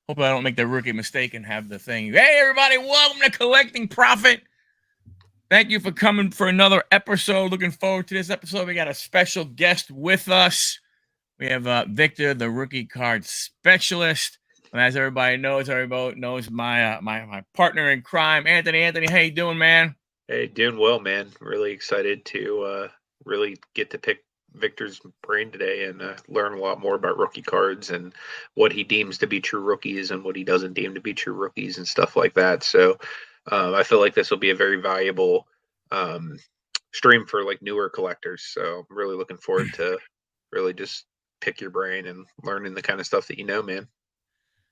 Hope I don't make the rookie mistake and have the thing. Hey, everybody, welcome to Collecting Profit. Thank you for coming for another episode. Looking forward to this episode. We got a special guest with us. We have Victor, the rookie card specialist. And as everybody knows my my partner in crime, Anthony. Anthony, how you doing, man? Hey, doing well, man. Really excited to really get to pick Victor's brain today and learn a lot more about rookie cards and what he deems to be true rookies and what he doesn't deem to be true rookies and stuff like that. So I feel like this will be a very valuable stream for like newer collectors. So I'm really looking forward to really just pick your brain and learning the kind of stuff that you know, man.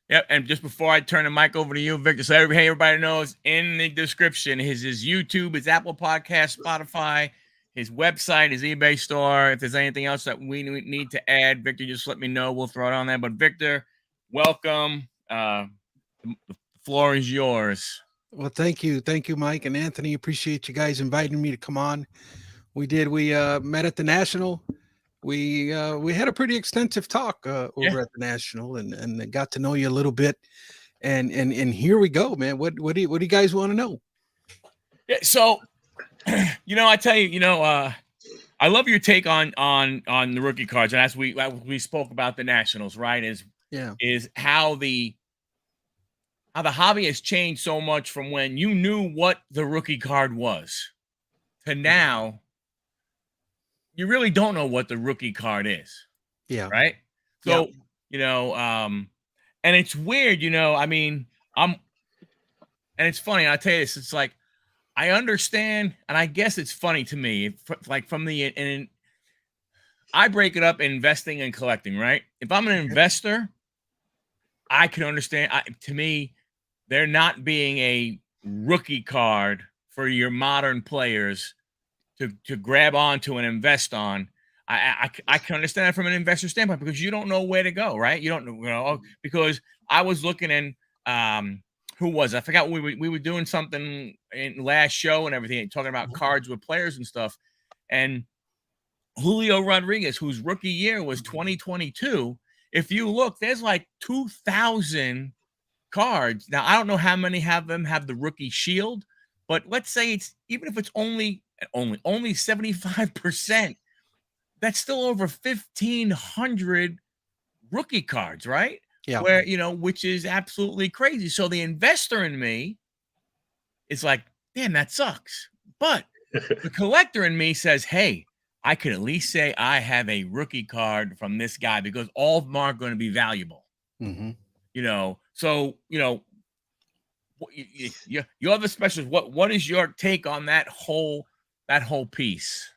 Yep, and just before I turn the mic over to you, Victor, so everybody knows in the description his YouTube, his Apple Podcast, Spotify, his website, his eBay store. If there's anything else that we need to add, Victor, just let me know. We'll throw it on there. But Victor, welcome. The floor is yours. Well, thank you, Mike and Anthony. Appreciate you guys inviting me to come on. We met at the National. We had a pretty extensive talk over at the National, and got to know you a little bit. And here we go, man. What do you guys want to know? Yeah, so I tell you, I love your take on the rookie cards, and as we spoke about the Nationals, right? Is how the hobby has changed so much from when you knew what the rookie card was to now. You really don't know what the rookie card is. Yeah. Right. So, and it's weird, and it's funny. I'll tell you this. It's like, I understand. And I guess it's funny to me, like and I break it up, investing and collecting, right? If I'm an investor, I can understand. To me, there not being a rookie card for your modern players to grab onto and invest on. I can understand that from an investor standpoint, because you don't know where to go, right? You don't know, because I was looking in, who was, I forgot, we were doing something in last show and everything, talking about cards with players and stuff. And Julio Rodriguez, whose rookie year was 2022, if you look, there's like 2,000 cards. Now, I don't know how many have the rookie shield, but let's say even if it's only 75%, that's still over 1,500 rookie cards, right? Yeah. Where, which is absolutely crazy. So the investor in me is like, damn, that sucks. But the collector in me says, hey, I could at least say I have a rookie card from this guy, because all of them are going to be valuable. Mm-hmm. So, you're the specialist. What is your take on that whole piece?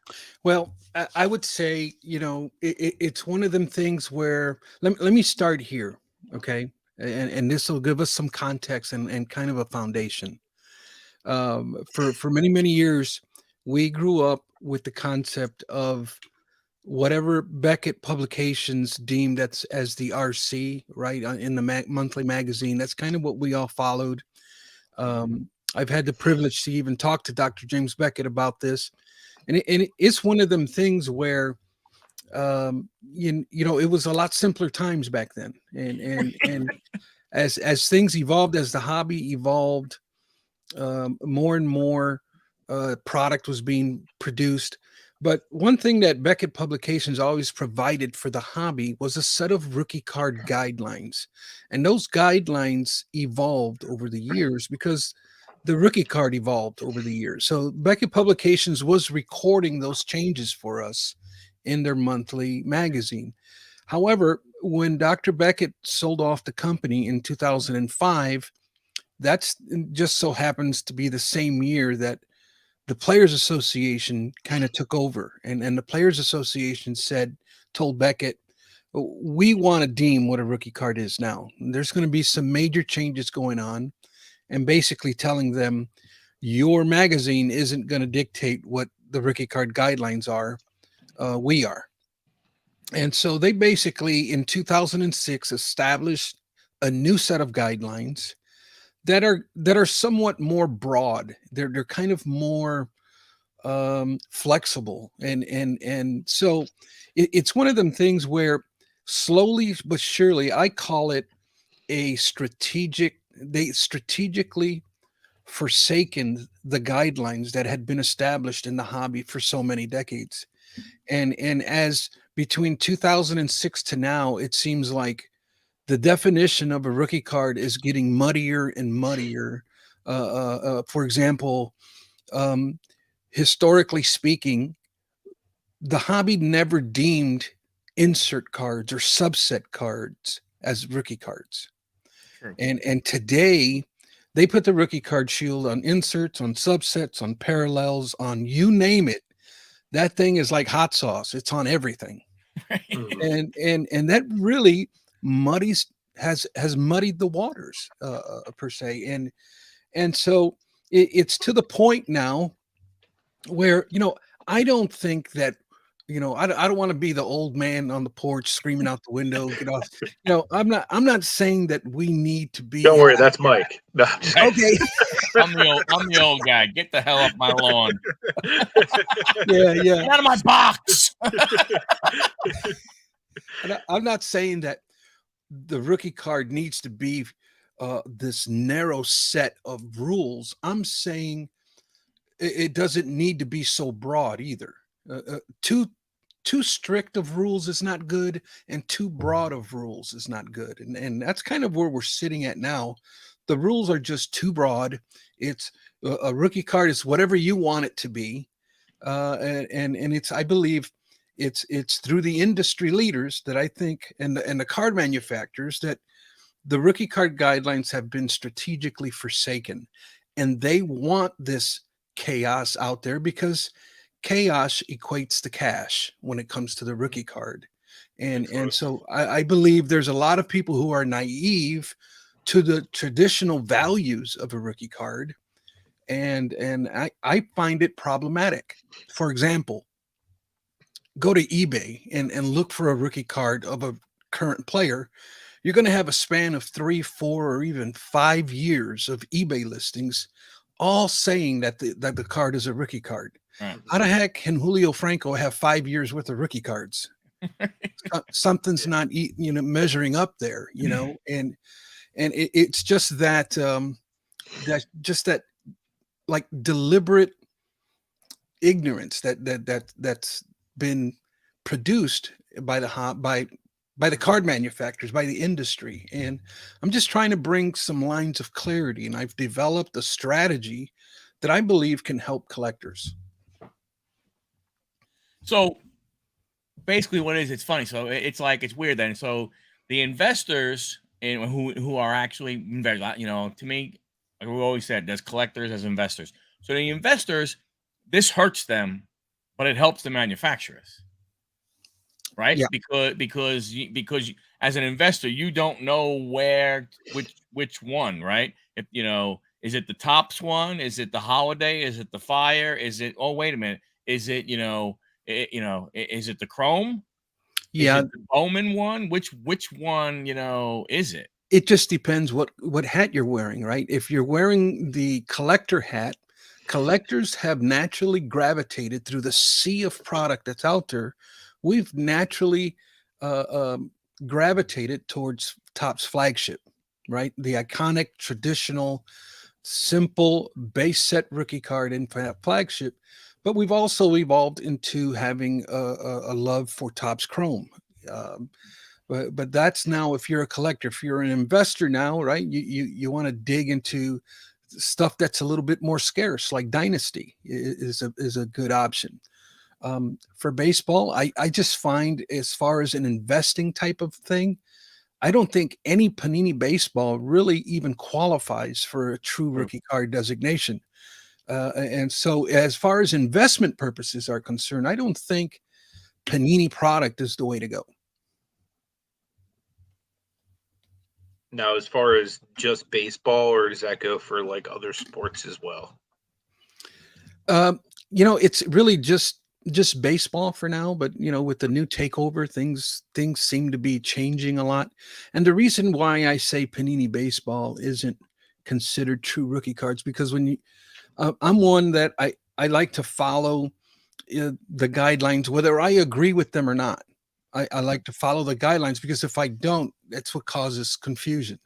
Well, I would say, it's one of them things where let me start here. Okay. And this will give us some context and kind of a foundation. For many, many years, we grew up with the concept of whatever Beckett Publications deemed as the RC, right? In the monthly magazine. That's kind of what we all followed. I've had the privilege to even talk to Dr. James Beckett about this. And it's one of them things where, it was a lot simpler times back then. And as things evolved, as the hobby evolved, more and more product was being produced. But one thing that Beckett Publications always provided for the hobby was a set of rookie card guidelines. And those guidelines evolved over the years because the rookie card evolved over the years. So Beckett Publications was recording those changes for us in their monthly magazine. However, when Dr. Beckett sold off the company in 2005, that's just so happens to be the same year that the Players Association kind of took over, and the Players Association told Beckett, we want to deem what a rookie card is now. There's going to be some major changes going on, and basically telling them, your magazine isn't going to dictate what the rookie card guidelines are. We are. And so they basically, in 2006, established a new set of guidelines that are somewhat more broad. They're kind of more flexible, and so it's one of them things where slowly but surely, I call it they strategically forsaken the guidelines that had been established in the hobby for so many decades. And as between 2006 to now, it seems like the definition of a rookie card is getting muddier and muddier. For example, um, historically speaking, the hobby never deemed insert cards or subset cards as rookie cards. True. And today they put the rookie card shield on inserts, on subsets, on parallels, on you name it. That thing is like hot sauce. It's on everything. And that really muddies has muddied the waters per se. And so it's to the point now where, I don't think that, I don't want to be the old man on the porch screaming out the window, get off. I'm not saying that we need to be. Don't worry, that's Mike. No, I'm just- Okay. I'm the old guy. Get the hell off my lawn. Yeah. Get out of my box. And I'm not saying that the rookie card needs to be this narrow set of rules. I'm saying it doesn't need to be so broad either. Too strict of rules is not good, and too broad of rules is not good. And that's kind of where we're sitting at now. The rules are just too broad. It's a rookie card is whatever you want it to be, and it's, I believe, it's through the industry leaders that I think, and the card manufacturers, that the rookie card guidelines have been strategically forsaken, and they want this chaos out there because chaos equates to cash when it comes to the rookie card. And so I believe there's a lot of people who are naive to the traditional values of a rookie card, and I find it problematic. For example, go to eBay and look for a rookie card of a current player. You're going to have a span of 3, 4, or even 5 years of eBay listings, all saying that the card is a rookie card. Right. How the heck can Julio Franco have 5 years worth of rookie cards? Something's not measuring up there, and it's just that that like deliberate ignorance that's been produced by the card manufacturers, by the industry. And I'm just trying to bring some lines of clarity, and I've developed a strategy that I believe can help collectors. So basically what it is, it's funny. So it's like, it's weird then. So the investors who are actually investors, to me, like we always said, there's collectors, there's investors. So the investors, this hurts them, but it helps the manufacturers. Right? Yeah. Because as an investor, you don't know which one, right? If is it the Topps one? Is it the Holiday? Is it the Fire? Is it, oh wait a minute, is it is it the Chrome? Yeah, is it the Bowman one? Which one is it? It just depends what hat you're wearing, right? If you're wearing the collector hat, collectors have naturally gravitated through the sea of product that's out there. We've naturally gravitated towards Topps flagship, right? The iconic, traditional, simple base set rookie card in flagship. But we've also evolved into having a love for Topps Chrome. But that's now, if you're a collector, if you're an investor now, right? You want to dig into stuff that's a little bit more scarce, like Dynasty is a good option. For baseball, I just find, as far as an investing type of thing, I don't think any Panini baseball really even qualifies for a true rookie card designation. And so as far as investment purposes are concerned, I don't think Panini product is the way to go. Now, as far as just baseball, or does that go for like other sports as well? It's really just baseball for now, but with the new takeover, things seem to be changing a lot. And the reason why I say Panini baseball isn't considered true rookie cards, because when I'm one that I like to follow the guidelines, whether I agree with them or not. I like to follow the guidelines, because if I don't, that's what causes confusion.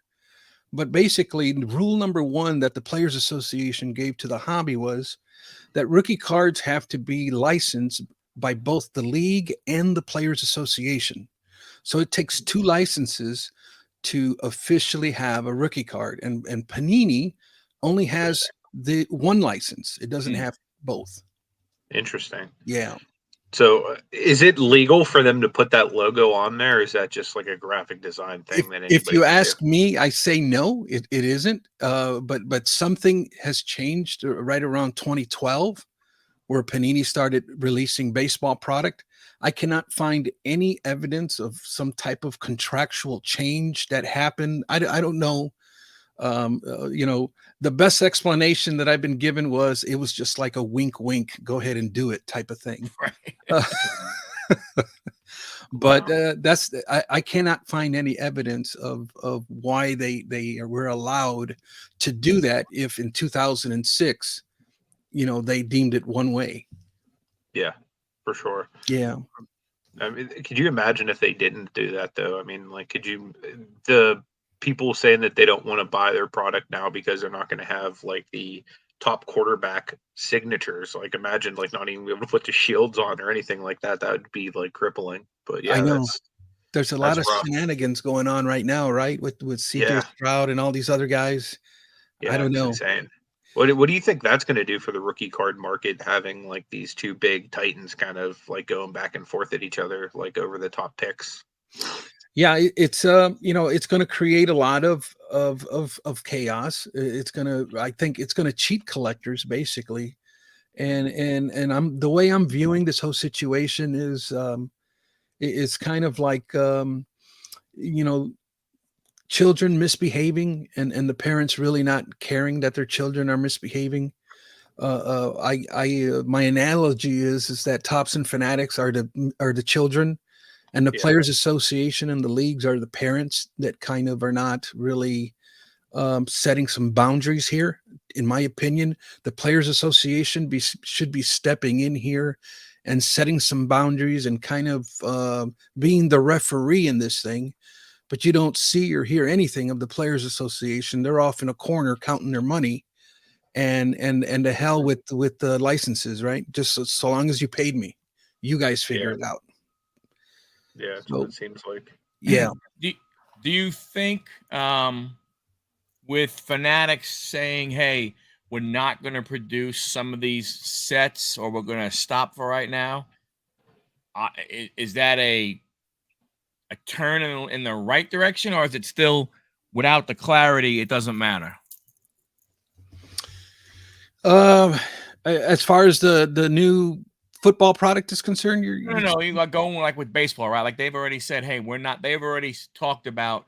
But basically, rule number one that the Players Association gave to the hobby was that rookie cards have to be licensed by both the league and the Players Association. So it takes two licenses to officially have a rookie card, and Panini only has the one license. It doesn't have both. Interesting. Yeah. So is it legal for them to put that logo on there, or is that just like a graphic design thing that anybody If you can ask do? me, I say no, it isn't. But something has changed right around 2012, where Panini started releasing baseball product. I cannot find any evidence of some type of contractual change that happened. I don't know. The best explanation that I've been given was it was just like a wink, wink, go ahead and do it type of thing. Right. Uh, but Wow. I cannot find any evidence of why they were allowed to do that if in 2006 they deemed it one way. Yeah, for sure. Yeah. I mean, could you imagine if they didn't do that though? I mean, like, the people saying that they don't want to buy their product now because they're not going to have like the top quarterback signatures. Like, imagine like not even be able to put the shields on or anything like that. That would be like crippling. But I yeah, know there's a lot that's of rough. shenanigans going on right now, right? With CJ Yeah, Stroud and all these other guys. I yeah, don't it's know. insane. What do you think that's going to do for the rookie card market, having like these two big titans kind of like going back and forth at each other, like over the top picks? Yeah, it's it's going to create a lot of chaos. It's going to, I think it's going to cheat collectors basically. And I'm the way I'm viewing this whole situation is it's kind of like you know children misbehaving and the parents really not caring that their children are misbehaving. My analogy is that tops and fanatics are the children, and the Yeah, Players Association and the leagues are the parents that kind of are not really setting some boundaries here. In my opinion, the Players Association should be stepping in here and setting some boundaries and kind of being the referee in this thing. But you don't see or hear anything of the Players Association. They're off in a corner counting their money, and to hell with the licenses, right? Just so long as you paid me, you guys figure yeah, it out. yeah. That's what So it seems like. yeah. Do you think with fanatics saying, "Hey, we're not going to produce some of these sets, or we're going to stop for right now," is that a turn in the right direction, or is it still without the clarity? It doesn't matter. Um, as far as the new football product is concerned, No. You got going like with baseball, right? Like they've already said, "Hey, we're not." They've already talked about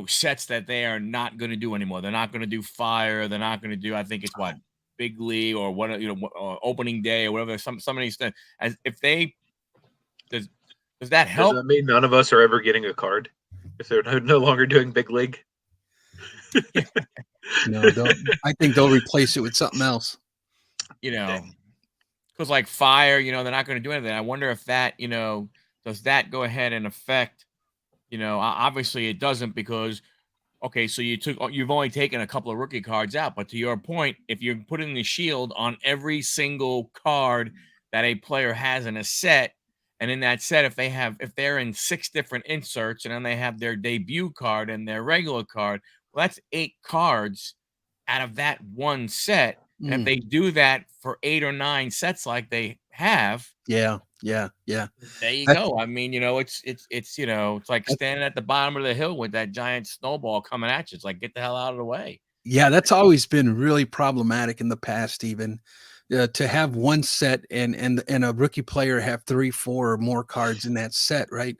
sets that they are not going to do anymore. They're not going to do fire. They're not going to do. I think it's what big league or what or opening day or whatever. Some of these things. As if they does does that Does help? that mean none of us are ever getting a card if they're no longer doing big league? no, I think they'll replace it with something else. Because like fire, they're not going to do anything. I wonder if that, does that go ahead and affect? Obviously it doesn't because okay, so you've only taken a couple of rookie cards out, but to your point, if you're putting the shield on every single card that a player has in a set, and in that set, if they're in 6 different inserts, and then they have their debut card and their regular card, well, that's 8 cards out of that one set. And if Mm, they do that for 8 or 9 sets like they have, yeah. there you That, go. I mean, it's like that- standing at the bottom of the hill with that giant snowball coming at you. It's like, get the hell out of the way. yeah, that's always been really problematic in the past. Even to have one set and a rookie player have 3, 4, or more cards in that set, right?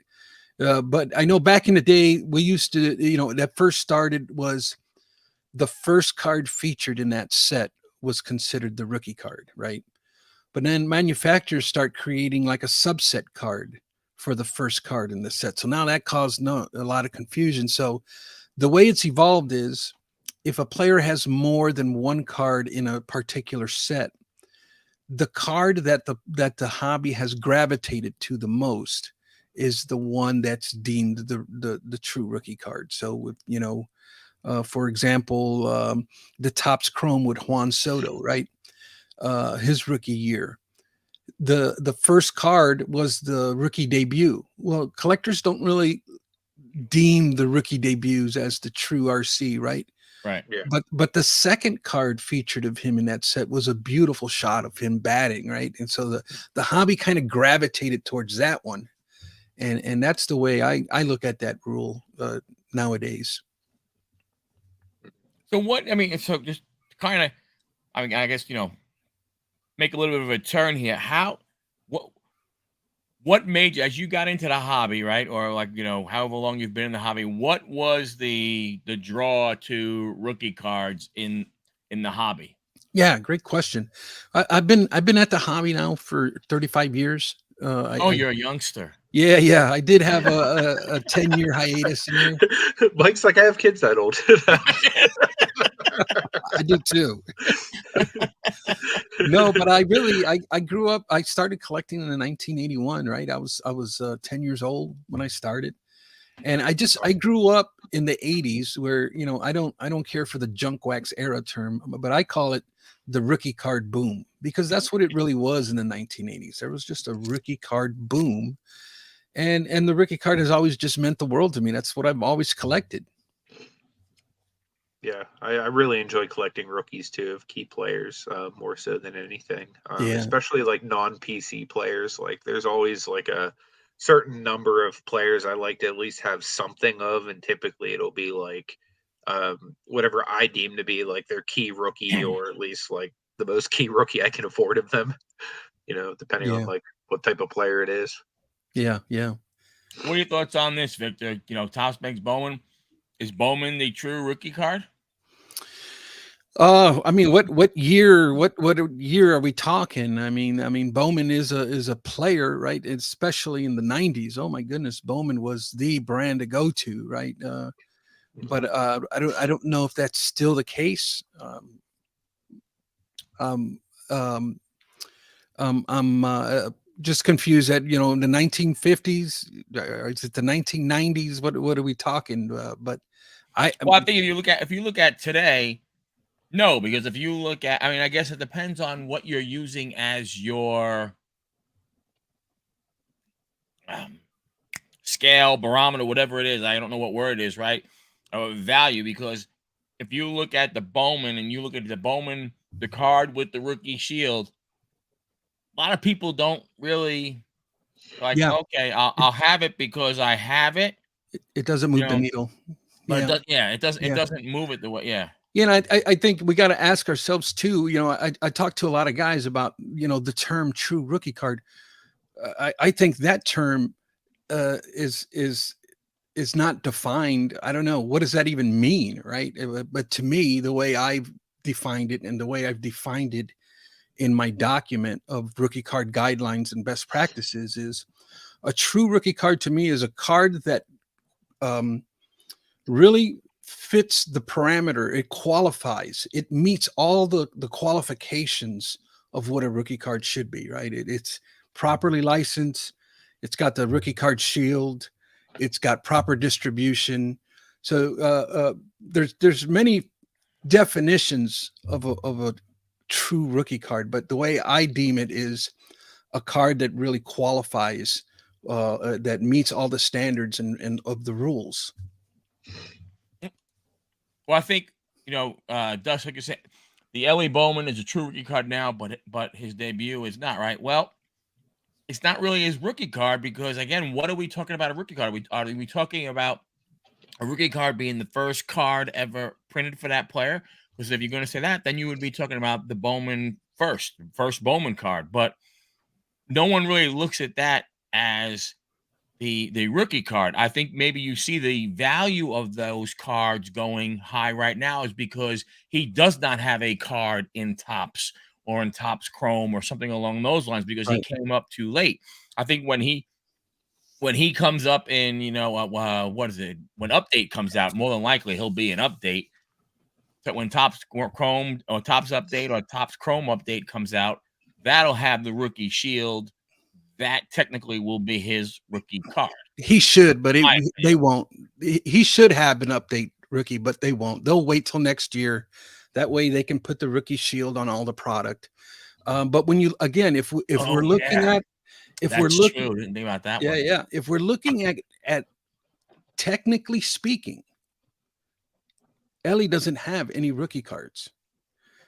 But I know back in the day we used to, that first started was the first card featured in that set was considered the rookie card, right? But then manufacturers start creating like a subset card for the first card in the set. So now that caused a lot of confusion. So the way it's evolved is if a player has more than one card in a particular set, the card that the hobby has gravitated to the most is the one that's deemed the true rookie card. So with For example, the Topps Chrome with Juan Soto, right? His rookie year. The first card was the rookie debut. Well, collectors don't really deem the rookie debuts as the true RC, right? Right. Yeah. But the second card featured of him in that set was a beautiful shot of him batting, right? And so the hobby kind of gravitated towards that one. And that's the way I look at that rule nowadays. So what, I mean, so just kind of, I mean, I guess, make a little bit of a turn here. What made you, as you got into the hobby, right? Or like, however long you've been in the hobby, what was the draw to rookie cards in the hobby? Yeah, great question. I've been at the hobby now for 35 years. You're a youngster. Yeah. I did have a 10-year hiatus in there. Mike's like, I have kids that old. I do too. No, but I grew up. I started collecting in 1981. Right, I was 10 years old when I started, and I grew up in the 80s where I don't care for the junk wax era term, but I call it the rookie card boom, because that's what it really was in the 1980s. There was just a rookie card boom, and the rookie card has always just meant the world to me. That's what I've always collected. Yeah, I really enjoy collecting rookies too, of key players, more so than anything. Yeah. Especially like non-PC players. Like there's always like a certain number of players I like to at least have something of, and typically it'll be like whatever I deem to be like their key rookie, or at least like the most key rookie I can afford of them. Depending on like what type of player it is. Yeah. What are your thoughts on this, Victor? Topps makes Bowman. Is Bowman the true rookie card? I mean, what year are we talking? I mean, Bowman is a player, right? Especially in the 90s. Oh my goodness, Bowman was the brand to go to, right? But I don't know if that's still the case. I'm just confused that in the 1950s, or is it the 1990s? What are we talking? But I think if you look at today, no, because if you look at, I mean, I guess it depends on what you're using as your scale, barometer, whatever it is. I don't know what word it is, right? Value, because if you look at the Bowman and you look at the Bowman, the card with the rookie shield, a lot of people don't really like, okay, I'll have it because I have it. It doesn't move the needle. But it doesn't move it the way, yeah. Yeah, and I think we got to ask ourselves too. I talked to a lot of guys about the term true rookie card. I think that term is not defined. I don't know, what does that even mean, right? But to me, the way I've defined it, and the way I've defined it in my document of rookie card guidelines and best practices, is a true rookie card to me is a card that really fits the parameter. It qualifies. It meets all the qualifications of what a rookie card should be, right? It's properly licensed. It's got the rookie card shield. It's got proper distribution. So there's many definitions of a true rookie card, but the way I deem it is a card that really qualifies, that meets all the standards and of the rules. Well, I think, Dust, like you said, the Ellie Bowman is a true rookie card now, but his debut is not, right? Well, it's not really his rookie card, because, again, what are we talking about a rookie card? Are we talking about a rookie card being the first card ever printed for that player? Because if you're going to say that, then you would be talking about the Bowman first Bowman card. But no one really looks at that as the rookie card. I think maybe you see the value of those cards going high right now is because he does not have a card in Topps or in Topps Chrome or something along those lines, because he came up too late. I think when he comes up in, what is it? When Update comes out, more than likely he'll be an update. So when Topps Chrome or Topps Update or Topps Chrome Update comes out, that'll have the rookie shield. That technically will be his rookie card. He should, but they won't. He should have an update rookie, but they won't. They'll wait till next year. That way they can put the rookie shield on all the product. But when you again, if we're looking yeah. at if we're That's looking, true. Didn't think about that yeah, one. yeah, if we're looking at technically speaking, Ellie doesn't have any rookie cards.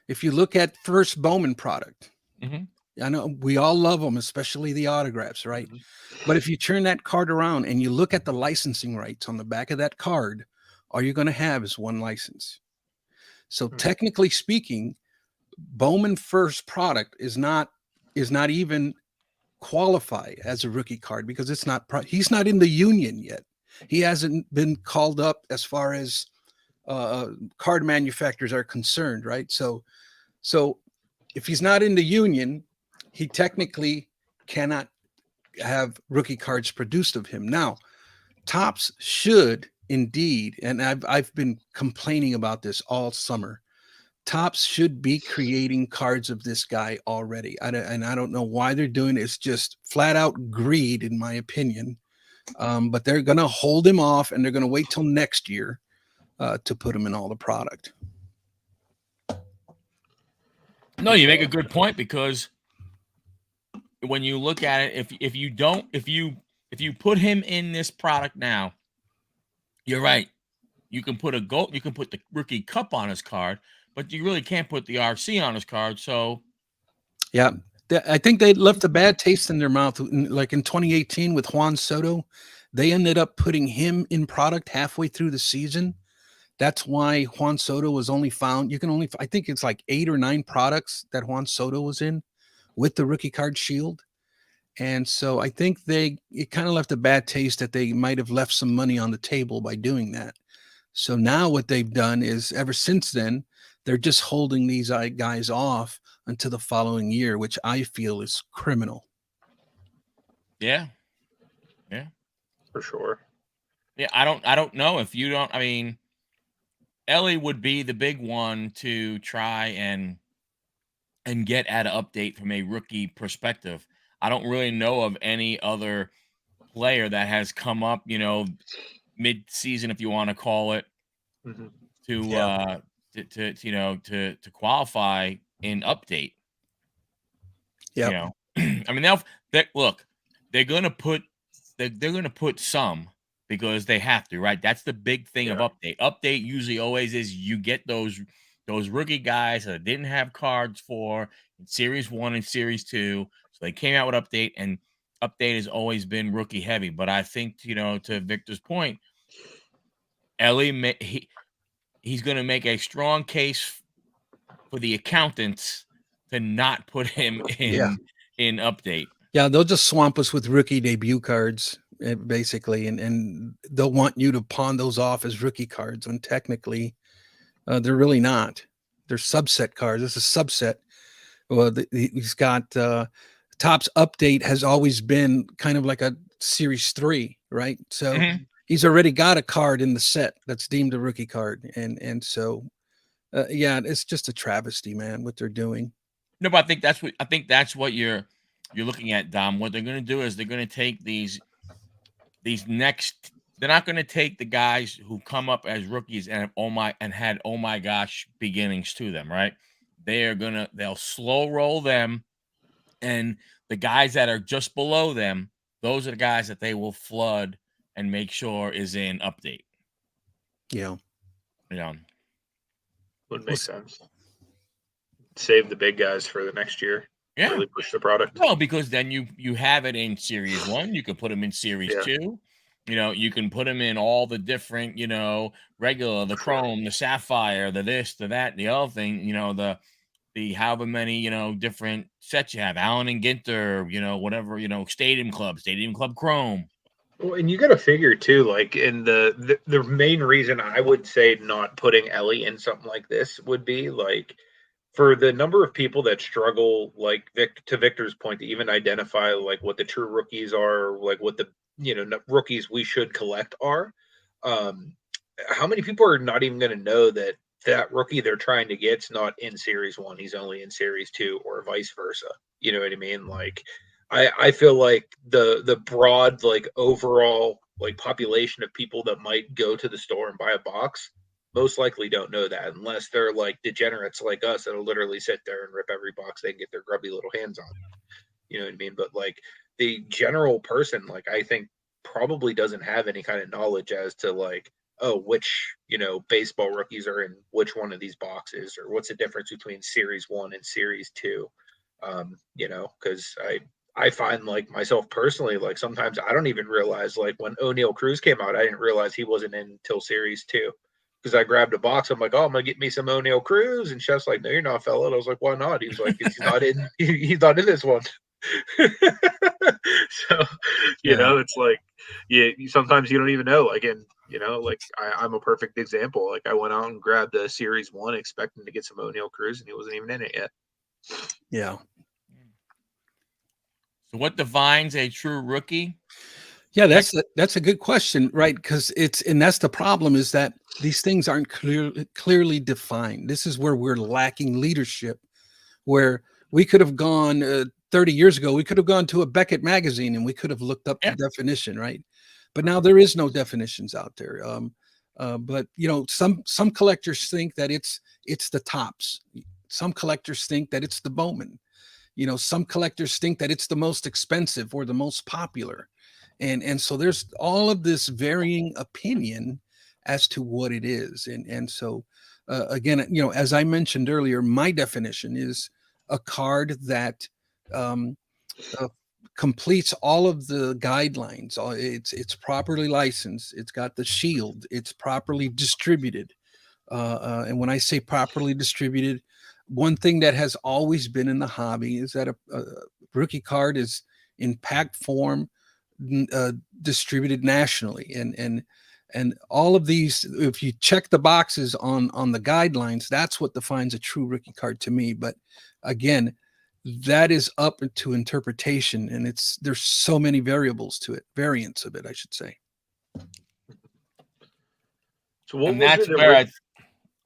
If you look at first Bowman product, Mhm. I know we all love them, especially the autographs, right? But if you turn that card around and you look at the licensing rights on the back of that card, all you're going to have is one license. So technically speaking, Bowman first product is not even qualify as a rookie card because it's not he's not in the union yet. He hasn't been called up as far as card manufacturers are concerned, right? So if he's not in the union, he technically cannot have rookie cards produced of him. Now, Topps should indeed, and I've been complaining about this all summer. Topps should be creating cards of this guy already. And I don't know why they're doing it. It's just flat out greed, in my opinion. But they're going to hold him off and they're going to wait till next year to put him in all the product. No, you make a good point because when you look at it, if you put him in this product now, you're right. You can put the rookie cup on his card, but you really can't put the RC on his card. So yeah, I think they left a bad taste in their mouth. Like in 2018 with Juan Soto, they ended up putting him in product halfway through the season. That's why Juan Soto was only found. I think it's like 8 or 9 products that Juan Soto was in with the rookie card shield. And so I think it kind of left a bad taste that they might have left some money on the table by doing that. So now what they've done is ever since then, they're just holding these guys off until the following year, which I feel is criminal. yeah, for sure. yeah. I don't know if you don't. I mean, Ellie would be the big one to try and get at an update from a rookie perspective. I don't really know of any other player that has come up, mid-season, if you want to call it, to to qualify in update. Yeah. I mean, they're gonna put some because they have to, right? That's the big thing of update. Update usually always is you get those rookie guys that didn't have cards for in Series 1 and Series 2. So they came out with update, and update has always been rookie heavy. But I think, to Victor's point, Ellie, he's going to make a strong case for the accountants to not put him in update. Yeah, they'll just swamp us with rookie debut cards, basically, and they'll want you to pawn those off as rookie cards when technically they're really not. They're subset cards. This is subset. Well, he's got Topps update has always been kind of like a Series 3, right? So he's already got a card in the set that's deemed a rookie card, and so it's just a travesty, man, what they're doing. No, but I think that's what you're looking at, Dom. What they're going to do is they're going to take these next. They're not going to take the guys who come up as rookies and had oh my gosh beginnings to them, right? They'll slow roll them, and the guys that are just below them, those are the guys that they will flood and make sure is in update. Yeah. Would make sense. Save the big guys for the next year. Yeah. Really push the product. Well, because then you have it in Series 1. You can put them in Series 2. You can put them in all the different, regular, the chrome, the sapphire, the this, the that, the other thing, the however many, different sets you have. Allen and Ginter, whatever, Stadium Club Chrome. Well, and you got to figure too, like in the main reason I would say not putting Ellie in something like this would be like for the number of people that struggle, like to Victor's point, to even identify like what the true rookies are, like what the rookies we should collect are. How many people are not even going to know that rookie they're trying to get's not in Series 1, he's only in Series 2, or vice versa? You know what I mean? Like, I feel like the broad, like, overall, like, population of people that might go to the store and buy a box most likely don't know that unless they're like degenerates like us that'll literally sit there and rip every box they can get their grubby little hands on. You know what I mean? But like the general person, like I think probably doesn't have any kind of knowledge as to like, oh, which, baseball rookies are in which one of these boxes, or what's the difference between series 1 and series 2. Because I find like myself personally, like sometimes I don't even realize, like when O'Neal Cruz came out, I didn't realize he wasn't in until series 2. Because I grabbed a box, I'm like, oh, I'm gonna get me some O'Neal Cruz, and Chef's like, no, you're not, fella. And I was like, why not? He was like, he's not in. He's not in this one. So, it's like, sometimes you don't even know. Like, like I'm a perfect example. Like I went out and grabbed a series 1 expecting to get some O'Neal Cruz, and he wasn't even in it yet. Yeah. So what defines a true rookie? Yeah, that's a good question, right? Because that's the problem, is that these things aren't clearly defined. This is where we're lacking leadership, where we could have gone 30 years ago, we could have gone to a Beckett magazine and we could have looked up the definition, right? But now there is no definitions out there. But some collectors think that it's the tops. Some collectors think that it's the Bowman. Some collectors think that it's the most expensive or the most popular. And so there's all of this varying opinion as to what it is. And so again, as I mentioned earlier, my definition is a card that completes all of the guidelines. It's properly licensed. It's got the shield. It's properly distributed. And when I say properly distributed, one thing that has always been in the hobby is that a rookie card is in packed form, distributed nationally, and all of these, if you check the boxes on the guidelines, that's what defines a true rookie card to me. But again, that is up to interpretation, and there's so many variants of it, I should say. So what and was that's it? where go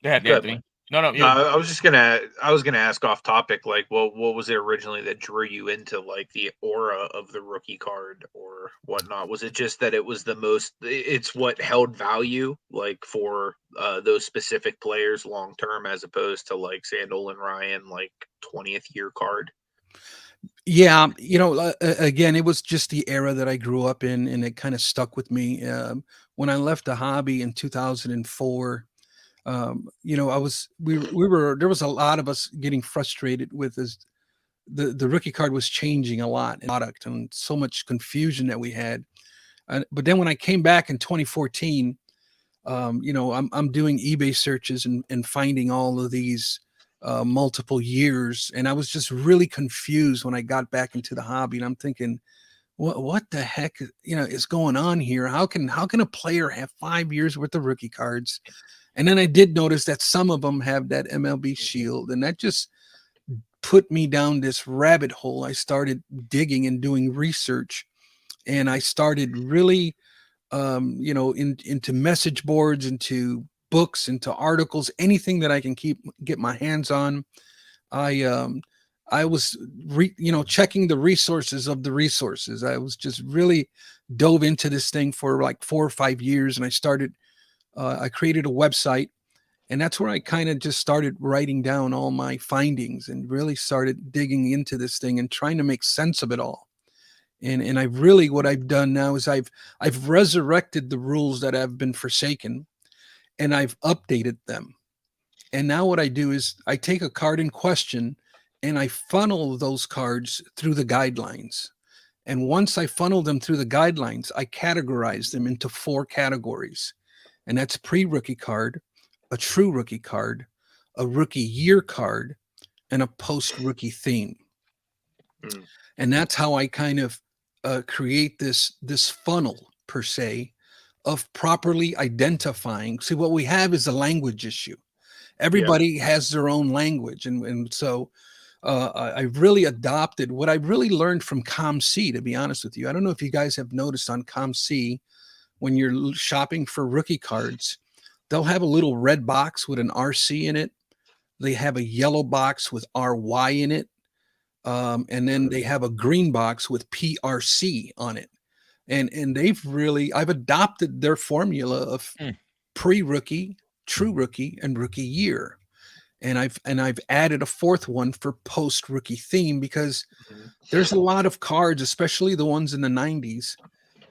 ahead, Anthony. No, I was gonna ask off topic, like, what was it originally that drew you into like the aura of the rookie card or whatnot? Was it just that it's what held value, like for those specific players long term, as opposed to like say Nolan Ryan, like 20th year card? Yeah, again, it was just the era that I grew up in, and it kind of stuck with me. When I left the hobby in 2004, there was a lot of us getting frustrated with the rookie card was changing a lot in product, and so much confusion that we had. But then when I came back in 2014, I'm doing eBay searches and finding all of these multiple years, and I was just really confused when I got back into the hobby, and I'm thinking, what the heck, is going on here? How can a player have 5 years worth of rookie cards? And then I did notice that some of them have that MLB shield, and that just put me down this rabbit hole. I started digging and doing research, and I started really, into message boards, into books, into articles, anything that I can get my hands on. I was, checking the resources of the resources. I was just really dove into this thing for like 4 or 5 years, and I created a website, and that's where I kind of just started writing down all my findings and really started digging into this thing and trying to make sense of it all. And what I've done now is I've resurrected the rules that have been forsaken, and I've updated them. And now what I do is I take a card in question and I funnel those cards through the guidelines. And once I funnel them through the guidelines, I categorize them into 4 categories. And that's pre-rookie card, a true rookie card, a rookie year card, and a post-rookie theme. Mm. And that's how I kind of create this funnel, per se, of properly identifying. See, what we have is a language issue. Everybody has their own language. And so I really adopted what I really learned from ComC, to be honest with you. I don't know if you guys have noticed on ComC, when you're shopping for rookie cards, they'll have a little red box with an RC in it. They have a yellow box with RY in it. And then they have a green box with PRC on it. And I've adopted their formula of pre-rookie, true rookie and rookie year. And I've added a fourth one for post rookie theme, because Mhm. there's a lot of cards, especially the ones in the 90s.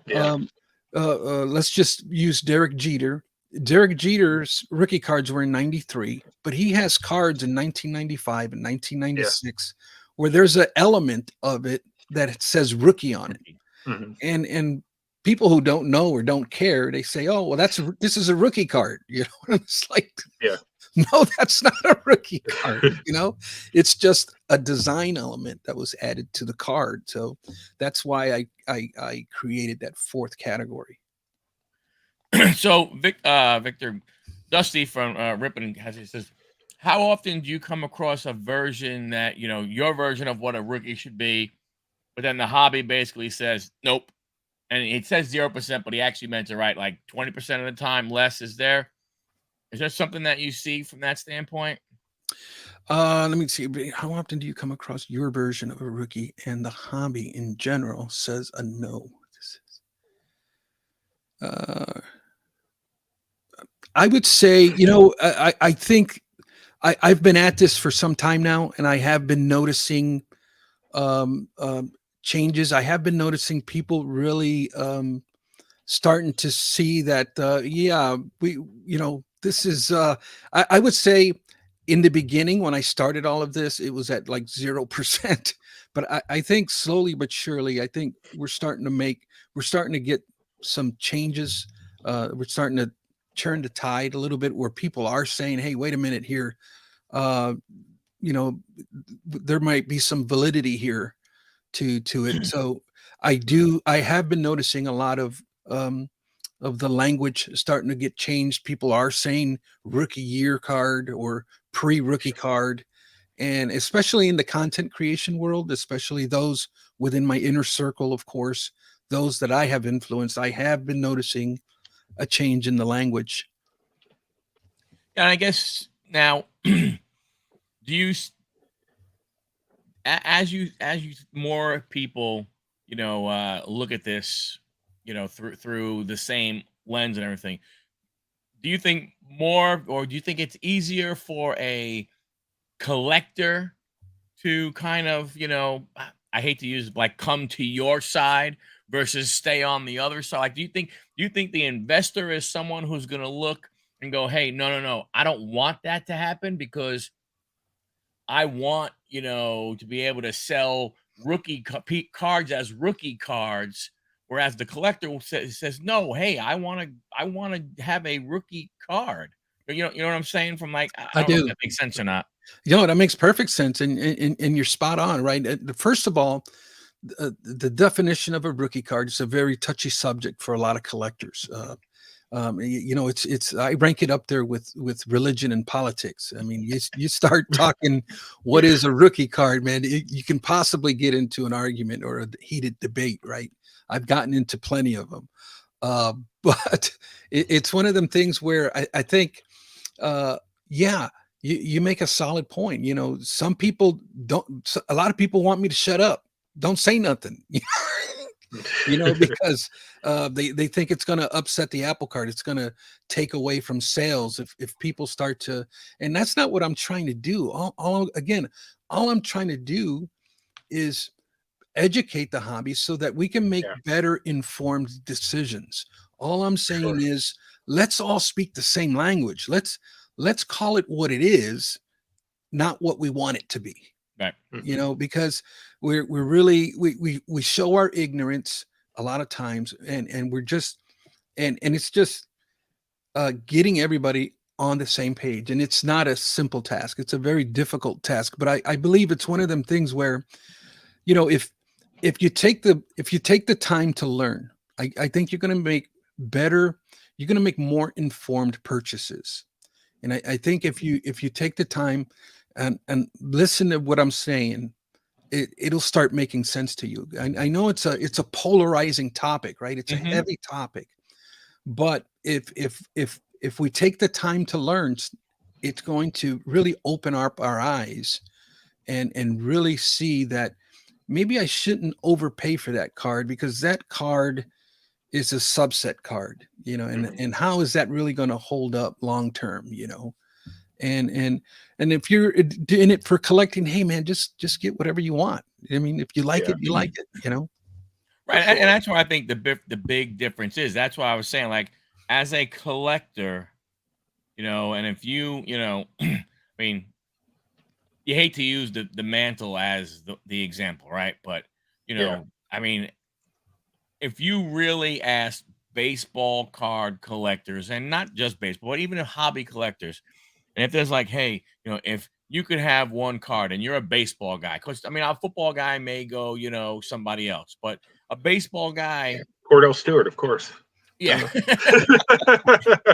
Yeah. Um, let's just use Derek Jeter. Derek Jeter's rookie cards were in 93, but he has cards in 1995 and Yeah. 1996 where there's an element of it that it says rookie on it. Mhm. And people who don't know or don't care, they say, "Oh, well, this is a rookie card." And it's like, Yeah. no, that's not a rookie card. It's just a design element that was added to the card. So that's why I created that fourth category. So Victor, Dusty from Ripon he says, how often do you come across a version that your version of what a rookie should be, but then the hobby basically says nope, and it says 0%, but he actually meant to write like 20% of the time less? Is there something that you see from that standpoint? Let me see. How often do you come across your version of a rookie and the hobby in general says a no? I would say, I think I've been at this for some time now, and I have been noticing um, um, changes. I have been noticing people really starting to see that, yeah, this is, I would say in the beginning when I started all of this, it was at like 0%. But I think slowly but surely, I think we're starting to get some changes. We're starting to turn the tide a little bit where people are saying, hey, wait a minute here. Uh, you know, there might be some validity here to it. So I have been noticing a lot of the language starting to get changed. People are saying rookie year card or pre-rookie card. And especially in the content creation world, especially those within my inner circle, of course, those that I have influenced, I have been noticing a change in the language. And I guess now, do you as you more people look at this through the same lens and everything, do you think more, or do you think it's easier for a collector to kind of I hate to use like come to your side versus stay on the other side? Like, do you think the investor is someone who's going to look and go, hey, no, I don't want that to happen, because I want, to be able to sell cards as rookie cards, whereas the collector says, no, hey, I want to have a rookie card. You know what I'm saying? From like, I I don't know if do. that makes sense or not. That makes perfect sense. And you're spot on, right? First of all, the definition of a rookie card is a very touchy subject for a lot of collectors. It's I rank it up there with religion and politics. I mean, you start talking what is a rookie card, man, you can possibly get into an argument or a heated debate, right? I've gotten into plenty of them. But it's one of them things where I think, uh, yeah, you make a solid point. Some people a lot of people want me to shut up, don't say nothing. Because they think it's going to upset the apple cart. It's going to take away from sales if people start to, and that's not what I'm trying to do. All I'm trying to do is educate the hobby so that we can make Yeah. better informed decisions. All I'm saying Sure. is let's all speak the same language. Let's call it what it is, not what we want it to be. Right. Mhm. Because we're really we show our ignorance a lot of times, and we're just and it's just getting everybody on the same page, and it's not a simple task. It's a very difficult task, but I believe it's one of them things where if you take the time to learn, I think you're going to make better, you're going to make more informed purchases. And I think if you take the time and listen to what I'm saying, it'll start making sense to you. I know it's a polarizing topic, right? It's a Hmm. heavy topic, but if we take the time to learn, it's going to really open up our eyes and really see that maybe I shouldn't overpay for that card, because that card is a subset card, and how is that really going to hold up long term, and if you're in it for collecting, hey man, just get whatever you want. I mean, if you like it, you like it. Right, sure. and that's where I think the big difference is. That's why I was saying, like, as a collector, and if I mean, you hate to use the mantle as the example, right? But I mean, if you really ask baseball card collectors, and not just baseball, but even hobby collectors, and if there's like, hey, if you could have one card and you're a baseball guy, because I mean, a football guy may go, somebody else, but a baseball guy, Cordell Stewart, of course. yeah.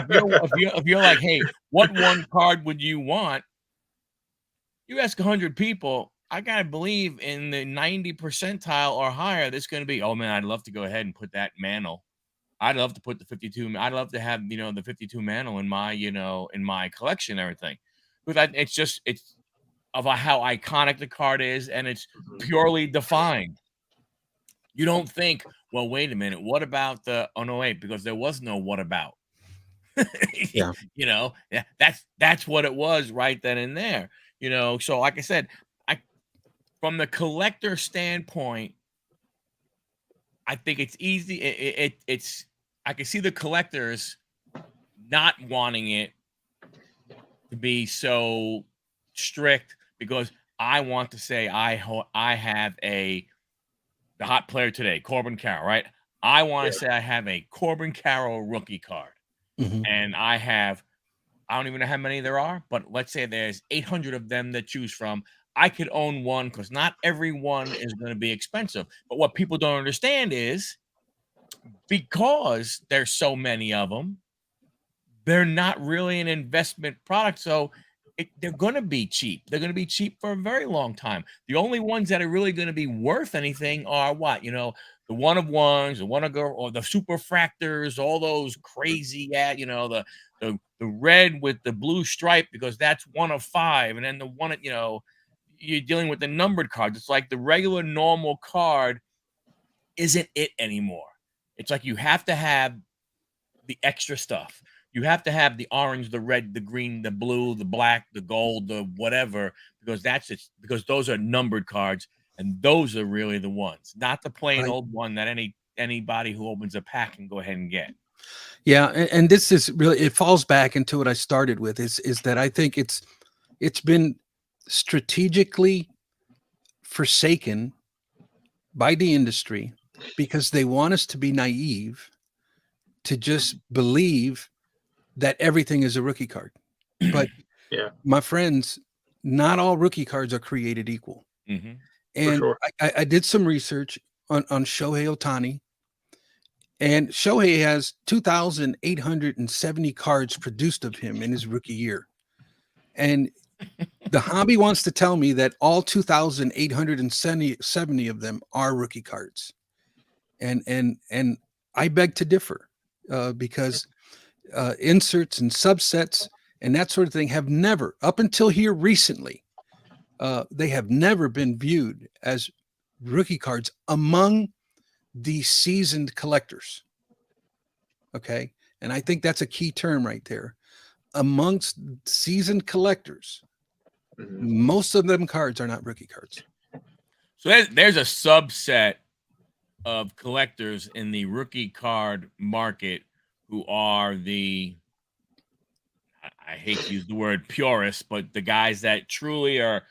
If you're like, hey, what one card would you want? You ask 100 people, I gotta believe in the 90 percentile or higher, that's going to be, oh man, I'd love to go ahead and put that mantle. I'd love to put the 52. I'd love to have the 52 mantle in my in my collection and everything. But it's of how iconic the card is, and it's purely defined. You don't think, well, wait a minute, what about the? Oh no, wait, because there was no what about. Yeah. Yeah, that's what it was right then and there. So like I said, I from the collector standpoint, I think it's easy. It's I can see the collectors not wanting it to be so strict, because I want to say I have the hot player today, Corbin Carroll, right? I want to say I have a Corbin Carroll rookie card, and I don't even know how many there are, but let's say there's 800 of them to choose from. I could own one, because not every one is going to be expensive. But what people don't understand is, because there's so many of them, they're not really an investment product. So they're going to be cheap. They're going to be cheap for a very long time. The only ones that are really going to be worth anything are what? The one of ones, the one of girl, or the super fractors, all those crazy the red with the blue stripe, because that's one of 5. And then the one, you're dealing with the numbered cards. It's like the regular normal card isn't it anymore. It's like you have to have the extra stuff. You have to have the orange, the red, the green, the blue, the black, the gold, the whatever, because that's it. Because those are numbered cards, and those are really the ones, not the plain Right. old one that anybody who opens a pack can go ahead and get. Yeah, and this is really, it falls back into what I started with, is that I think it's been strategically forsaken by the industry, because they want us to be naive, to just believe that everything is a rookie card. But my friends, not all rookie cards are created equal. And sure. I did some research on Shohei Ohtani, and Shohei has 2,870 cards produced of him in his rookie year. And the hobby wants to tell me that all 2,870 of them are rookie cards. And I beg to differ, because inserts and subsets and that sort of thing have never, up until here recently, they have never been viewed as rookie cards among the seasoned collectors. Okay. And I think that's a key term right there. Amongst seasoned collectors, most of them cards are not rookie cards. So there's a subset of collectors in the rookie card market who are I hate to use the word purists, but the guys that truly are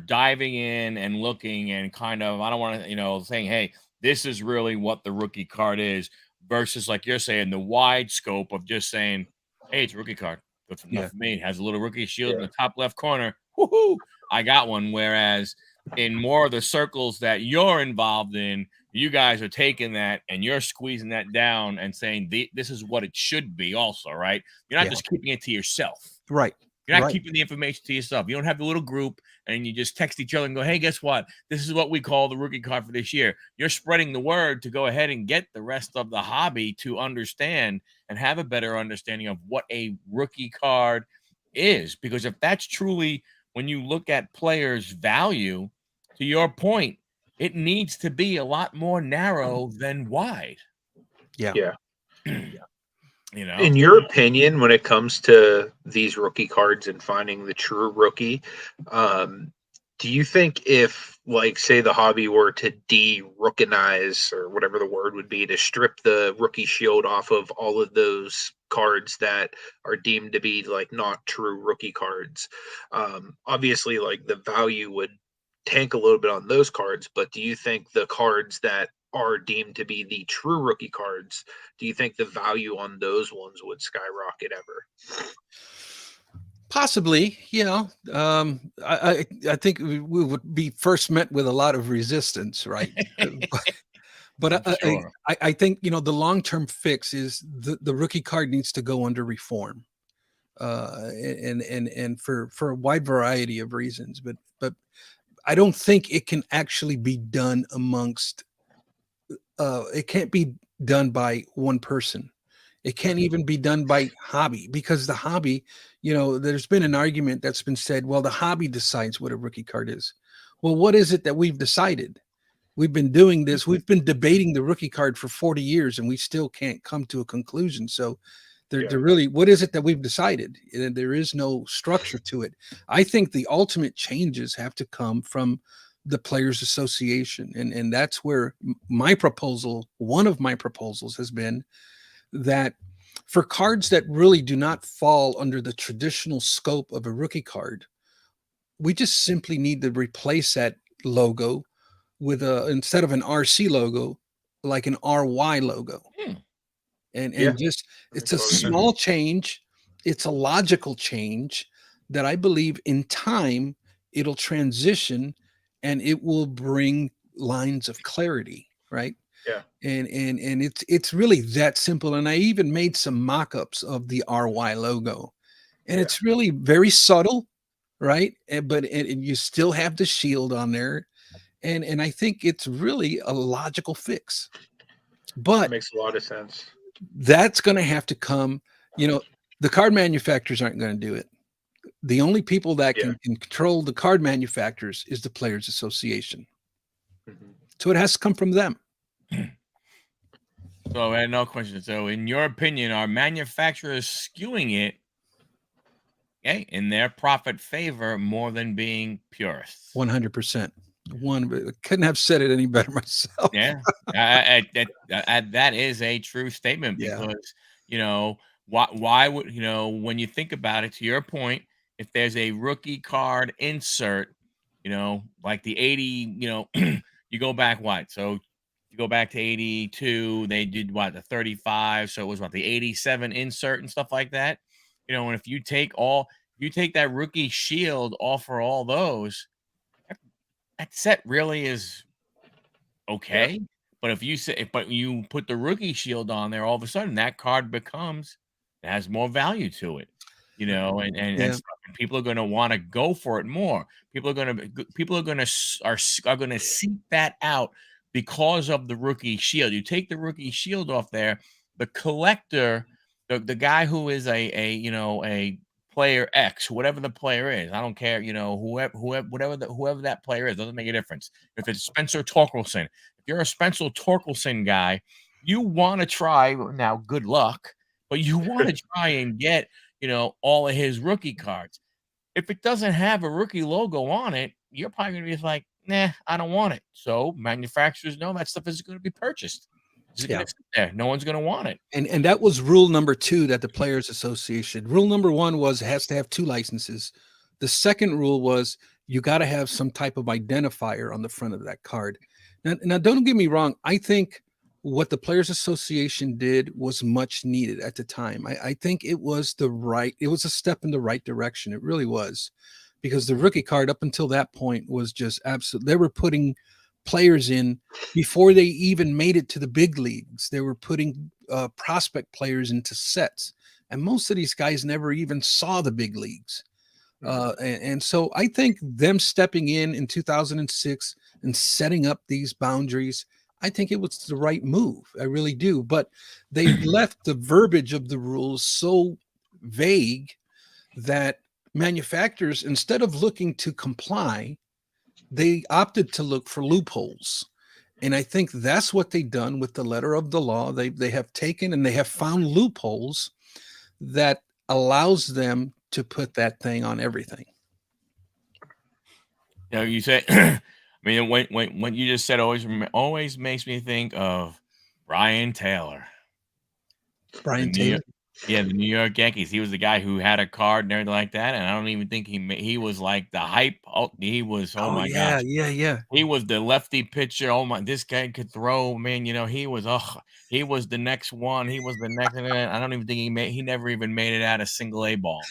diving in and looking and kind of, I don't want to, saying, hey, this is really what the rookie card is, versus, like you're saying, the wide scope of just saying, hey, it's a rookie card. Good enough for me. It has a little rookie shield in the top left corner. Woohoo! I got one. Whereas in more of the circles that you're involved in, you guys are taking that and you're squeezing that down and saying this is what it should be also, right? You're not just keeping it to yourself. Right. You're not keeping the information to yourself. You don't have the little group and you just text each other and go, hey, guess what? This is what we call the rookie card for this year. You're spreading the word to go ahead and get the rest of the hobby to understand and have a better understanding of what a rookie card is. Because if that's truly, when you look at players' value, to your point, it needs to be a lot more narrow than wide. Yeah. Yeah. You know, In your opinion, when it comes to these rookie cards and finding the true rookie, do you think if, like, say the hobby were to de-rookinize, or whatever the word would be, to strip the rookie shield off of all of those cards that are deemed to be like not true rookie cards, obviously like the value would tank a little bit on those cards, but do you think the cards that are deemed to be the true rookie cards, do you think the value on those ones would skyrocket ever? Possibly, I think we would be first met with a lot of resistance, right? But I'm sure. I think the long term fix is the rookie card needs to go under reform, and for a wide variety of reasons. But I don't think it can actually be done amongst. It can't be done by one person. It can't even be done by hobby, because the hobby, there's been an argument that's been said, well, the hobby decides what a rookie card is. Well, what is it that we've decided? We've been doing this. We've been debating the rookie card for 40 years and we still can't come to a conclusion. So they're really, what is it that we've decided? And there is no structure to it. I think the ultimate changes have to come from the Players Association. And that's where one of my proposals has been that for cards that really do not fall under the traditional scope of a rookie card, we just simply need to replace that logo with instead of an RC logo, like an RY logo. Hmm. And just, it's a small change. It's a logical change that I believe in time it'll transition and it will bring lines of clarity, right? Yeah. And it's really that simple. And I even made some mock-ups of the RY logo. And it's really very subtle, right? And you still have the shield on there. And I think it's really a logical fix. That But makes a lot of sense. that's going to have to come, the card manufacturers aren't going to do it. The only people that can control the card manufacturers is the Players Association. Mhm. So it has to come from them. So I had no question. So, in your opinion, are manufacturers skewing it, in their profit favor more than being purists? 100%. Couldn't have said it any better myself. Yeah, that is a true statement because why would when you think about it, to your point, if there's a rookie card insert, like the 80, you go back what? So you go back to 82, they did what, the 35, so it was what, the 87 insert and stuff like that. And if you take that rookie shield off for all those, that set really is okay. But if you put the rookie shield on there, all of a sudden that card has more value to it, and stuff, and people are going to want to go for it more. People are going to seek that out because of the rookie shield. You take the rookie shield off there, the collector, the guy who is a player X, whatever the player is, I don't care, whoever that player is, doesn't make a difference. If it's Spencer Torkelson, if you're a Spencer Torkelson guy, you want to try now. Good luck, but you want to try and get all of his rookie cards. If it doesn't have a rookie logo on it, you're probably gonna be like, nah, I don't want it. So manufacturers know that stuff isn't going to be purchased. It's going to sit there. No one's going to want it. And that was rule number 2 that the Players Association. Rule number 1 was it has to have 2 licenses. The second rule was you got to have some type of identifier on the front of that card. Now, don't get me wrong. I think what the Players Association did was much needed at the time. I think it was a step in the right direction. It really was, because the rookie card up until that point was just absolute. They were putting players in before they even made it to the big leagues. They were putting prospect players into sets, and most of these guys never even saw the big leagues. And so I think them stepping in 2006 and setting up these boundaries, I think it was the right move. I really do. But they left the verbiage of the rules so vague that manufacturers, instead of looking to comply, they opted to look for loopholes. And I think that's what they've done with the letter of the law. They have taken and they have found loopholes that allows them to put that thing on everything. You know, you say, I mean, when you just said always makes me think of Brian Taylor, the Brian New York, Taylor. yeah, the New York Yankees. He was the guy who had a card and everything like that, and I don't even think he was like the hype. Oh, he was. Oh Oh my yeah, gosh, yeah. he was the lefty pitcher. Oh my, this guy could throw, man. You know, he was. He was the next one. He was the next. I don't even think he made. He never even made it out a single A ball.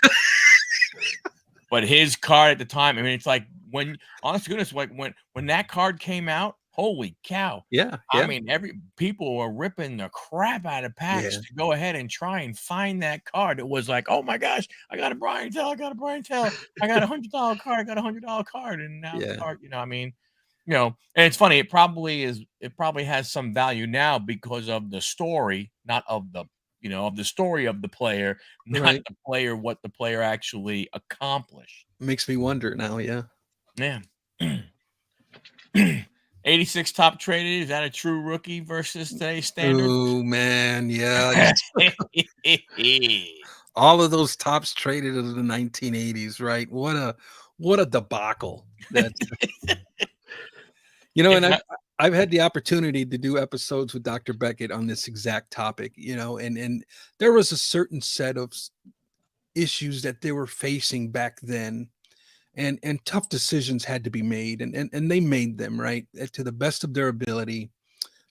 But his card at the time, I mean, it's like when, honest to goodness, like when that card came out, holy cow! Yeah, I yeah, mean, every people were ripping the crap out of yeah, packs to go ahead and try and find that card. It was like, oh my gosh, I got a Brian Tell, I got a Brian Tell, I got $100 card, I got $100 card, and now the yeah. card, I mean, and it's funny. It probably has some value now because of the story, not of the of the story of the player, not Right. the player, what the player actually accomplished. Makes me wonder now. Yeah. Yeah. 86 top traded. Is that a true rookie versus today's standards? Oh man, yeah. All of those tops traded in the 1980s, right? What a debacle. That's If and not, I've had the opportunity to do episodes with Dr. Beckett on this exact topic, and there was a certain set of issues that they were facing back then, and tough decisions had to be made, and they made them right to the best of their ability.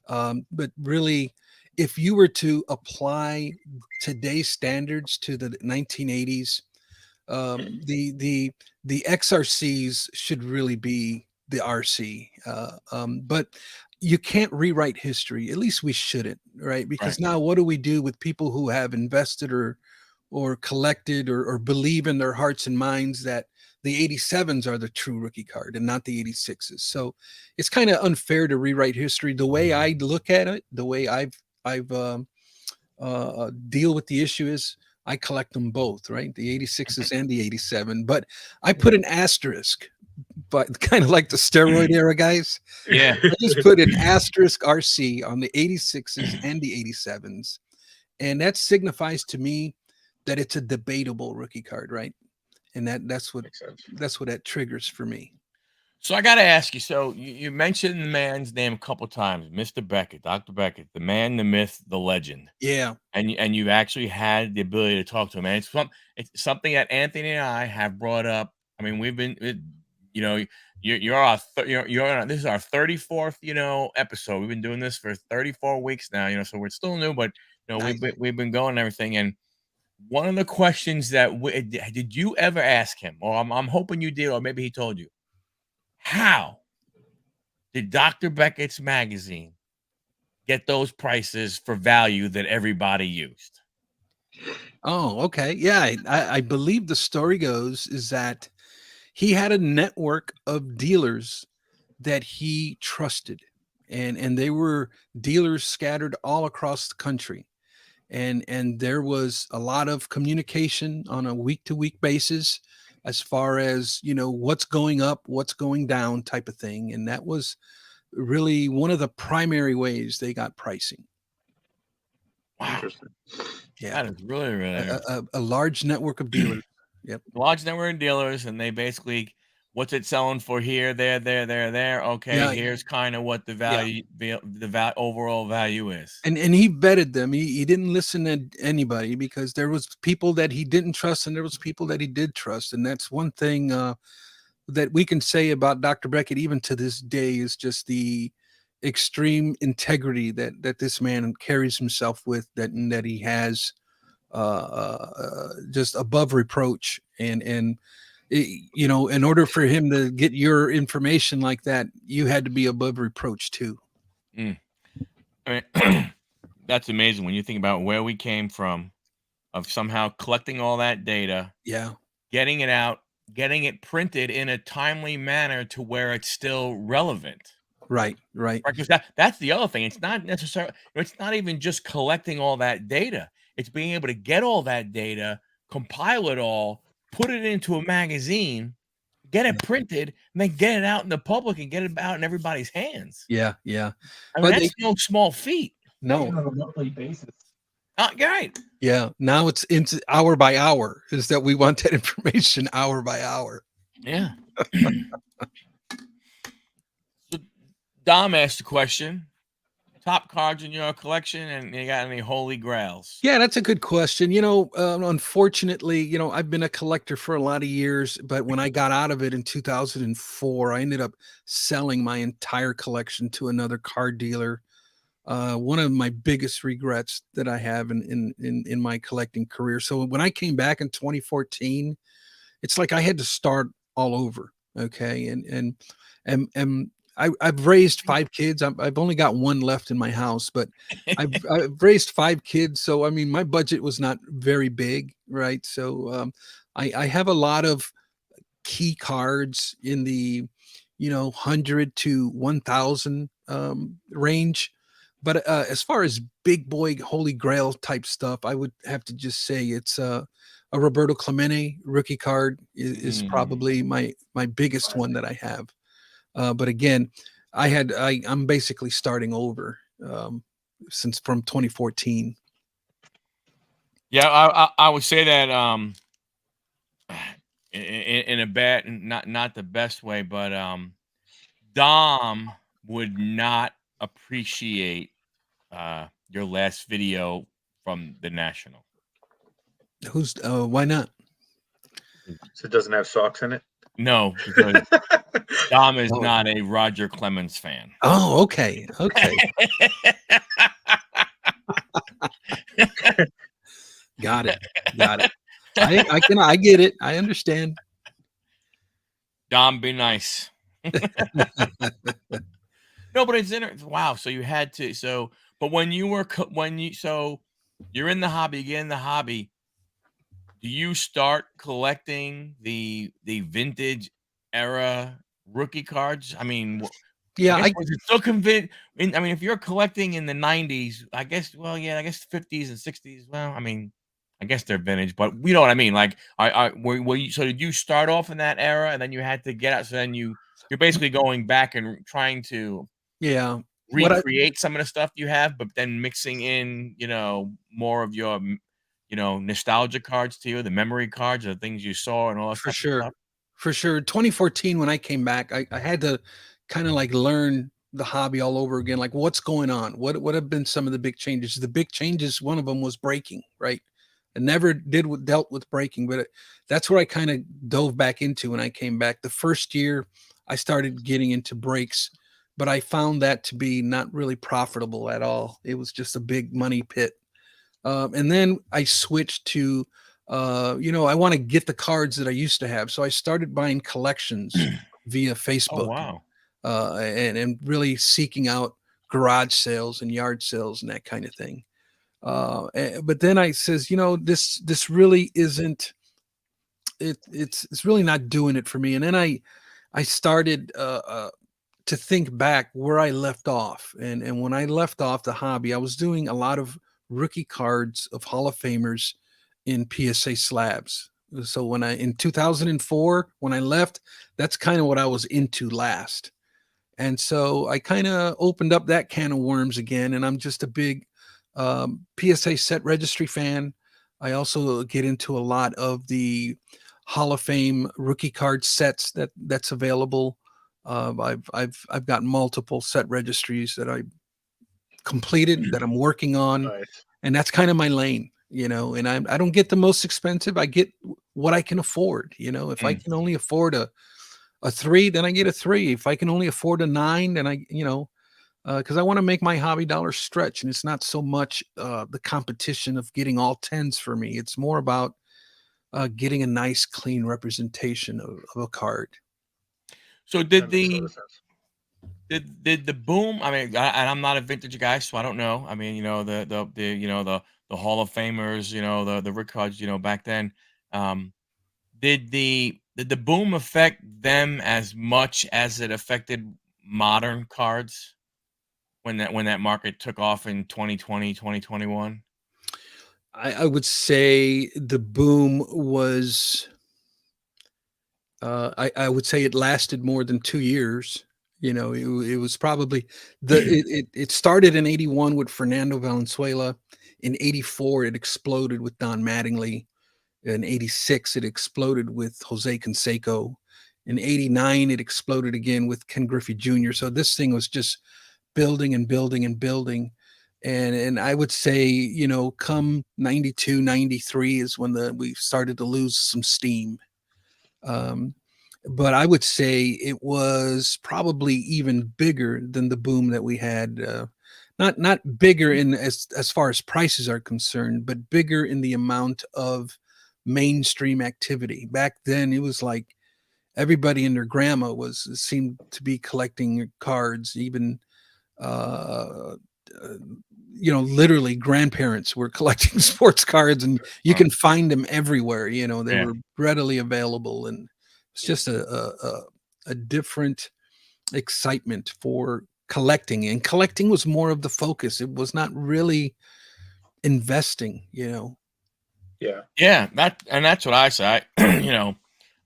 But really, if you were to apply today's standards to the 1980s, the XRCs should really be the RC. But you can't rewrite history. At least we shouldn't, right? right. Because now, what do we do with people who have invested or collected or believe in their hearts and minds that the 87s are the true rookie card and not the 86s? So it's kind of unfair to rewrite history. The way I look at it, the way I've deal with the issue is I collect them both, right? The 86s and the 87. But I put an asterisk, but kind of like the steroid era guys. Yeah. I just put an asterisk RC on the 86s and the 87s. And that signifies to me that it's a debatable rookie card, right? And that's what Makes sense. that triggers for me. So I got to ask you. So you mentioned the man's name a couple times, Mr. Beckett, Dr. Beckett, the man, the myth, the legend, Yeah, and you've actually had the ability to talk to him. And it's something that Anthony and I have brought up. I mean, we've been, you know, you're our this is our 34th episode. We've been doing this for 34 weeks now. So we're still new, but nice. we've been going and everything. And one of the questions that did you ever ask him, or I'm hoping you did, or maybe he told you, how did Dr. Beckett's magazine get those prices for value that everybody used? Oh, okay. Yeah, I believe the story goes is that he had a network of dealers that he trusted, and they were dealers scattered all across the country, and there was a lot of communication on a week to week basis as far as what's going up, what's going down type of thing, and that was really one of the primary ways they got pricing. Wow, Interesting. Yeah, that is really, really a large network of dealers. Yep. large network of dealers, and they basically, what's it selling for here, there. Okay, Yeah, here's kind of what the yeah. value, overall value is. And he vetted them. He didn't listen to anybody because there was people that he didn't trust and there was people that he did trust. And that's one thing that we can say about Dr. Beckett even to this day is just the extreme integrity that this man carries himself with, that he has just above reproach. And in order for him to get your information like that, you had to be above reproach too. Mm. I mean, that's amazing when you think about where we came from, of somehow collecting all that data, Yeah. getting it out, getting it printed in a timely manner to where it's still relevant. Right. Right, because that's the other thing. It's not necessarily, it's not even just collecting all that data. It's being able to get all that data, compile it all, put it into a magazine get it printed, and then get it out in the public and get it out in everybody's hands. Yeah. I mean, But that's no small feat. no, On a monthly basis. Right. yeah. Now it's into hour by hour. Is that we want that information hour by hour? Yeah. So Dom asked the question: top cards in your collection, and you got any holy grails? Yeah, that's a good question. Unfortunately, I've been a collector for a lot of years, but when I got out of it in 2004, I ended up selling my entire collection to another card dealer. One of my biggest regrets that I have in my collecting career. So when I came back in 2014, it's like I had to start all over. Okay, and I've raised 5 kids. I've only got one left in my house, but I've raised 5 kids. So I mean, my budget was not very big, right? So I have a lot of key cards in the 100 to 1,000 range. But as far as big boy holy grail type stuff, I would have to just say it's a Roberto Clemente rookie card is probably my biggest one that I have. But again, I'm basically starting over since from 2014. Yeah, I would say that in a bad, not the best way, but Dom would not appreciate your last video from the National. Why not? So it doesn't have socks in it. No, because Dom is not a Roger Clemens fan. Oh, okay. Got it. I get it. I understand. Dom, be nice. No, but it's interesting. Wow. So you had to. So, but when you're in the hobby, you get in the hobby. Do you start collecting the vintage era rookie cards? I mean, yeah, I was still convinced. I mean, if you're collecting in the '90s, I guess. Well, yeah, I guess '50s and '60s. Well, I mean, I guess they're vintage, but you know what I mean. Like, were you? So did you start off in that era, and then you had to get out? So then you're basically going back and trying to recreate some of the stuff you have, but then mixing in, more of your, nostalgia cards to you, the memory cards, the things you saw, and all that. For sure. 2014, when I came back, I had to kind of like learn the hobby all over again. Like, what's going on? What have been some of the big changes? The big changes, one of them was breaking, right? I never dealt with breaking, but that's where I kind of dove back into when I came back. The first year, I started getting into breaks, but I found that to be not really profitable at all. It was just a big money pit. And then I switched to, I want to get the cards that I used to have. So I started buying collections via Facebook. Oh, wow. And really seeking out garage sales and yard sales and that kind of thing. But then I says, this really isn't, it's really not doing it for me. And then I started to think back where I left off. And when I left off the hobby, I was doing a lot of rookie cards of Hall of Famers in PSA slabs. So in 2004, when I left, that's kind of what I was into last. And so I kind of opened up that can of worms again. And I'm just a big PSA set registry fan. I also get into a lot of the Hall of Fame rookie card sets that's available. I've got multiple set registries that I completed that I'm working on, Nice. and that's kind of my lane, and I don't get the most expensive. I get what I can afford. If I can only afford a 3, then I get a 3. If I can only afford a 9, then because I want to make my hobby dollar stretch, and it's not so much the competition of getting all 10s for me. It's more about getting a nice, clean representation of a card. So did the boom? I mean, and I'm not a vintage guy, so I don't know. I mean, the Hall of Famers, the Rick cards, back then. Did the boom affect them as much as it affected modern cards when that market took off in 2020, 2021? I would say the boom was I would say it lasted more than 2 years. You know, it was probably it started in '81 with Fernando Valenzuela. In '84, it exploded with Don Mattingly. In '86, it exploded with Jose Canseco. In '89, it exploded again with Ken Griffey Jr. So this thing was just building and building and building. And I would say, you know, come 92, 93 is when we started to lose some steam. Um, but I would say it was probably even bigger than the boom that we had. Not bigger in as far as prices are concerned, but bigger in the amount of mainstream activity. Back then, it was like everybody and their grandma seemed to be collecting cards. Even uh, uh, you know, literally grandparents were collecting sports cards, and you Oh, can find them everywhere. You know, they yeah. were readily available, and it's just a different excitement for collecting. And collecting was more of the focus. It was not really investing. You know, Yeah. Yeah, that's what I say. You know,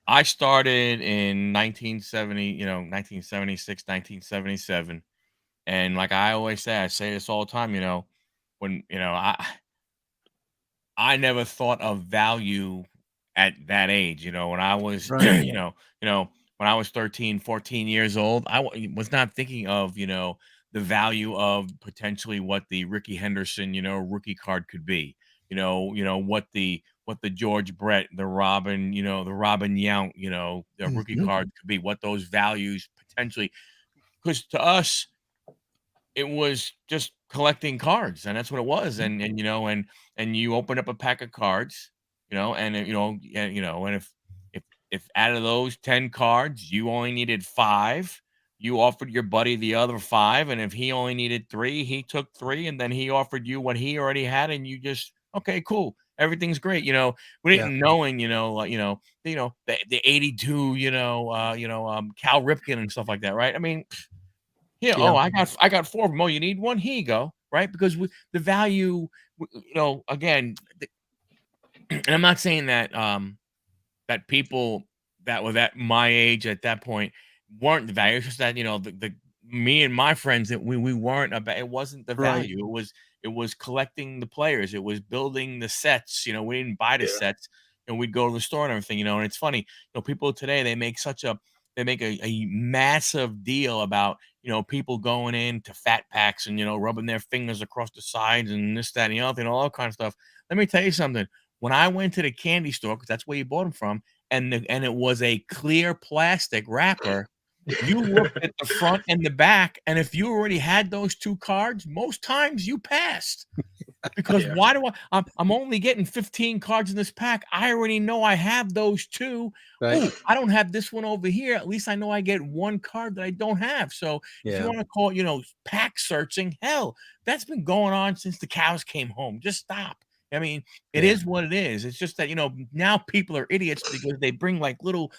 I started in 1970, 1976, 1977. And like I always say, I say this all the time, when, I never thought of value at that age, when I was, right? when I was 13, 14 years old, was not thinking of, the value of potentially what the Ricky Henderson, rookie card could be. What the George Brett, the Robin, the Robin Yount, the rookie Mhm. card could be, what those values potentially, because to us, it was just collecting cards, and that's what it was, and, and you open up a pack of cards, and if out of those 10 cards, you only needed 5, you offered your buddy the other 5, and if he only needed 3, he took 3, and then he offered you what he already had, and you just, "Okay, cool. Everything's great," we Yeah, didn't knowing, like, the '82, Cal Ripken and stuff like that, right? I mean, yeah. yeah, Oh, I got 4 of them. Oh, you need 1? Here you go. Right? Because the value, again, and I'm not saying that that people that were at my age at that point weren't the value. It's just that the me and my friends that we weren't about. It wasn't the right. value. It was collecting the players. It was building the sets. We didn't buy the Yeah. sets, and we'd go to the store and everything. And it's funny. People today they make a massive deal about people going into fat packs and rubbing their fingers across the sides and this, that, and the other thing, all that kind of stuff. Let me tell you something. When I went to the candy store, because that's where you bought them from, and it was a clear plastic wrapper, you looked at the front and the back, and if you already had those 2 cards, most times you passed. Because Yeah. why do I'm only getting 15 cards in this pack. I already know I have those 2. Right. Oh, I don't have this one over here. At least I know I get 1 card that I don't have. So if you Yeah, wanna call it, pack searching, hell, that's been going on since the cows came home. Just stop. I mean, it yeah, is what it is. It's just that, now people are idiots because they bring like little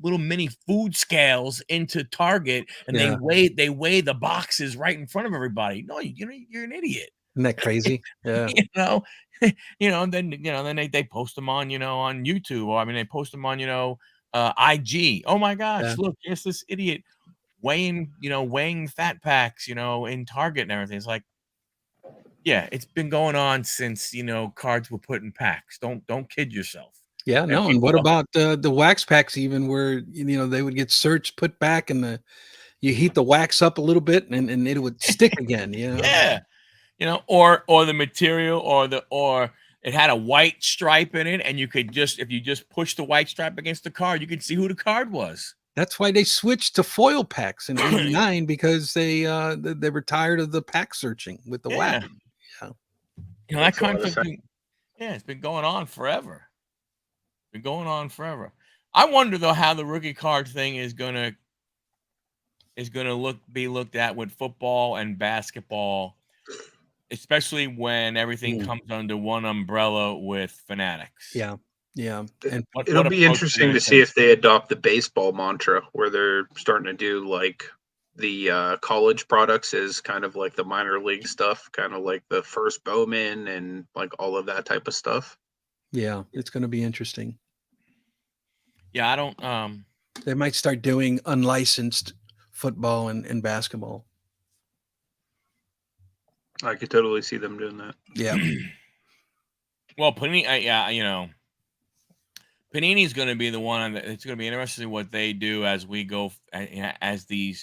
mini food scales into Target and they yeah. weigh the boxes right in front of everybody. No, you're an idiot. Isn't that crazy? Yeah, You know? And then they post them on, on YouTube, or I mean, they post them on, IG. Oh my yeah, gosh, look, here's this idiot weighing fat packs, in Target and everything. It's like, yeah, it's been going on since, cards were put in packs. Don't kid yourself. yeah. And No, and people what about the wax packs? Even where they would get searched, put back, and you heat the wax up a little bit, and it would stick again. You know. yeah, or the material or it had a white stripe in it, and you could just if you just push the white stripe against the card, you could see who the card was. That's why they switched to foil packs in '89 because they were tired of the pack searching with the wax. Yeah. Yeah, That Makes a kind lot of of sense. thing. Yeah, it's been going on forever. Been going on forever. I wonder though how the rookie card thing is gonna be looked at with football and basketball, especially when everything mm, comes under one umbrella with Fanatics. yeah, yeah. And It'll What be approach are they interesting gonna to see take? if they adopt the baseball mantra where they're starting to do like the college products is kind of like the minor league stuff, kind of like the first Bowman and like all of that type of stuff. yeah, it's going to be interesting. Yeah, I don't. They might start doing unlicensed football and basketball. I could totally see them doing that. Yeah. Well, Panini, yeah, Panini's going to be the one. It's going to be interesting what they do as we go, as the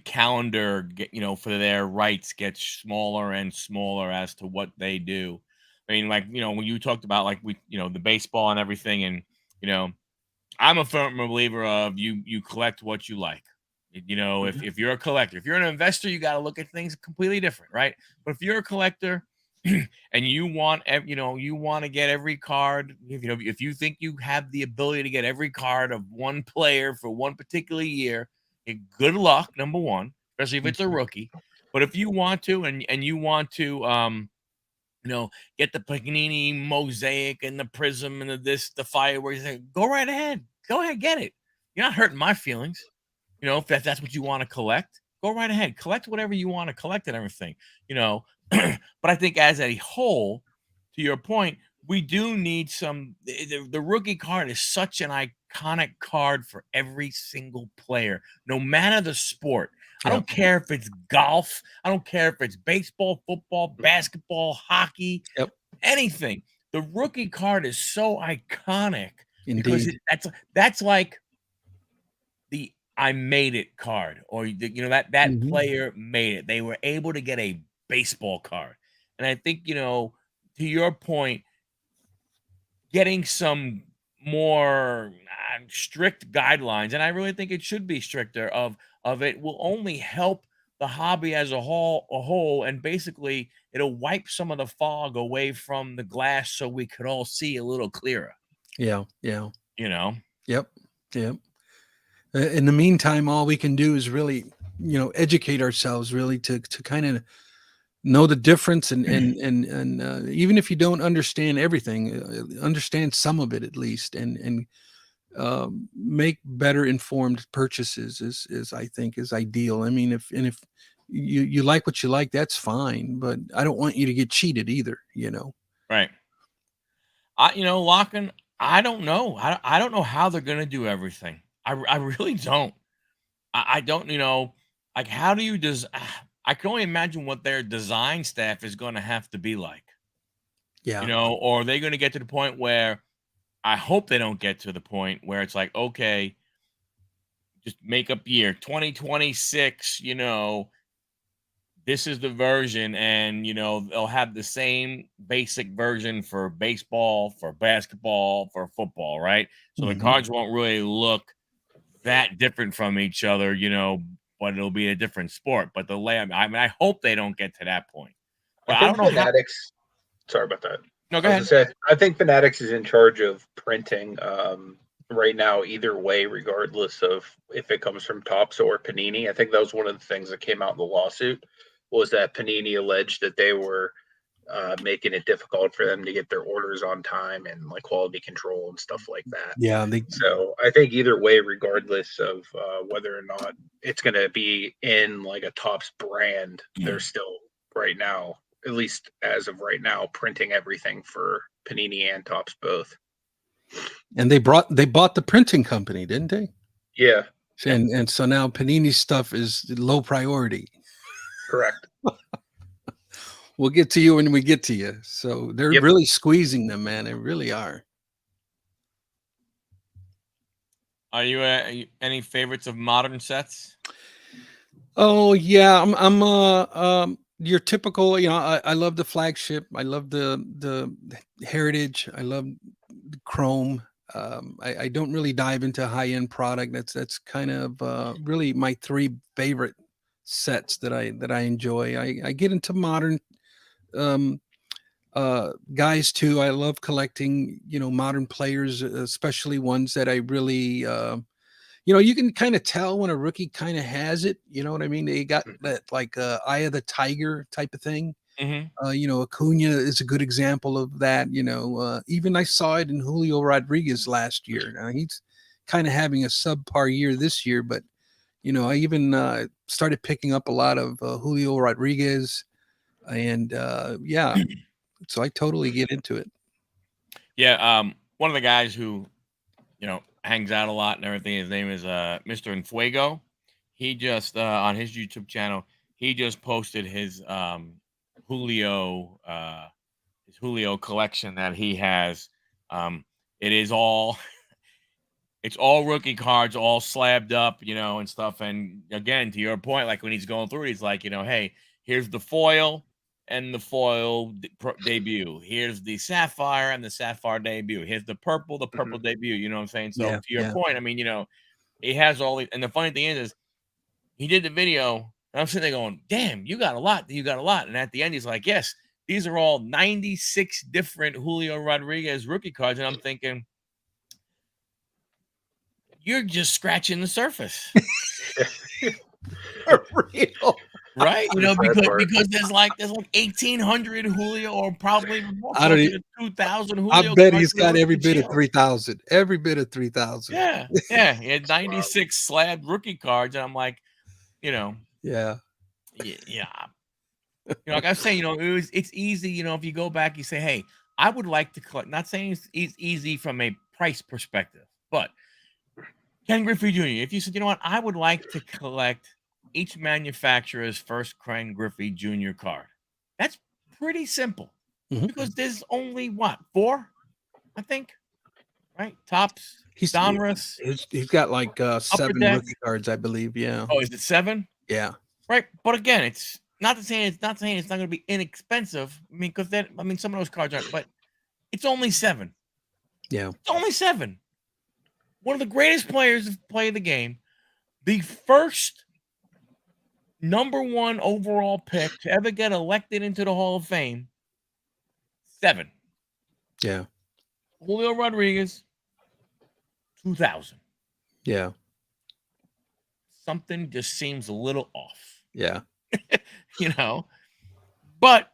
calendar for their rights gets smaller and smaller as to what they do. I mean, like, when you talked about like the baseball and everything, and I'm a firm believer of you collect what you like. If you're a collector, if you're an investor, you got to look at things completely different, right? But if you're a collector and you want to get every card, if you think you have the ability to get every card of one player for one particular year, good luck, number one, especially if it's a rookie. But if you want to, and you want to get the Panini mosaic and the prism and the fireworks, go right ahead, get it. You're not hurting my feelings. If that's what you want to collect, go right ahead, collect whatever you want to collect and everything. But I think as a whole, to your point, we do need some. The rookie card is such an iconic card for every single player, no matter the sport. I don't care if it's golf. I don't care if it's baseball, football, basketball, hockey, anything. The rookie card is so iconic. Indeed. Because that's like the I made it card, or that player made it. They were able to get a baseball card. And I think, to your point, getting some more strict guidelines, and I really think it should be stricter of it, will only help the hobby as a whole, and basically it'll wipe some of the fog away from the glass so we could all see a little clearer. Yeah. Yep. In the meantime, all we can do is really, educate ourselves really to kind of know the difference, and even if you don't understand everything, understand some of it at least, and make better informed purchases is I think is ideal. I mean, if you like what you like, that's fine, but I don't want you to get cheated either. Right. Locking, I don't know. I don't know how they're going to do everything. I really don't. I don't, like, how do you I can only imagine what their design staff is going to have to be like. Yeah. Or are they going to get to the point where, I hope they don't get to the point where it's like, okay, just make up year 2026, this is the version, and they'll have the same basic version for baseball, for basketball, for football, right? So the cards won't really look that different from each other, but it'll be a different sport. But the layout, I mean, I hope they don't get to that point. But I don't know Fanatics. Sorry about that. No, go ahead. I think Fanatics is in charge of printing right now, either way, regardless of if it comes from Topps or Panini. I think that was one of the things that came out in the lawsuit, was that Panini alleged that they were making it difficult for them to get their orders on time, and like quality control and stuff like that. Yeah. So I think either way, regardless of whether or not it's going to be in like a Topps brand, they're still right now, at least as of right now, printing everything for Panini and Topps both. And they bought the printing company, didn't they? Yeah. And so now Panini stuff is low priority. Correct. We'll get to you when we get to you. So they're really squeezing them, man. They really are. Are you any favorites of modern sets? Oh yeah, I'm your typical. I love the flagship. I love the heritage. I love the chrome. I don't really dive into high end product. That's kind of really my three favorite sets that I enjoy. I get into modern guys too. I love collecting, modern players, especially ones that I really, you can kind of tell when a rookie kind of has it. You know what I mean? They got that like eye of the tiger type of thing. Acuna is a good example of that. Even I saw it in Julio Rodriguez last year. Now, he's kind of having a subpar year this year, but I even started picking up a lot of Julio Rodriguez, and so I totally get into it. Yeah, one of the guys who, hangs out a lot and everything. His name is Mr. Enfuego. He just on his YouTube channel, he just posted Julio his Julio collection that he has. It is all it's all rookie cards, all slabbed up, and stuff. And again, to your point, like when he's going through it, he's like, hey, here's the foil and the foil debut. Here's the sapphire and the sapphire debut. Here's the purple debut. You know what I'm saying? So Yeah, to your yeah. point, I mean, he has all these. And the funny thing is he did the video, and I'm sitting there going, damn, you got a lot. You got a lot. And at the end, he's like, yes, these are all 96 different Julio Rodriguez rookie cards. And I'm thinking, you're just scratching the surface. For real. Right? The sad part. Because there's like 1,800 Julio, or probably even more, I don't closer e- to 2,000 Julio I bet cards he's for the got every rookie bit of shelf. 3,000. Every bit of 3,000. Yeah. Yeah. He had 96 slabbed rookie cards. And I'm like, Yeah. yeah. Like I was saying, it's easy, if you go back, you say, hey, I would like to collect, not saying it's easy from a price perspective, but Ken Griffey Jr., if you said, you know what, I would like to collect each manufacturer's first Ken Griffey Jr. card. That's pretty simple because there's only four, I think, right? Tops, Donruss. He's got like 7 Deck. rookie cards, I believe. Yeah. Oh, is it 7? Yeah. Right. But again, it's not saying it's not going to be inexpensive. I mean, because some of those cards aren't, but it's only 7. Yeah. It's only 7. One of the greatest players to play the game, the first number 1 overall pick to ever get elected into the Hall of Fame, 7. Yeah. Julio Rodriguez, 2000. Yeah. Something just seems a little off. Yeah. But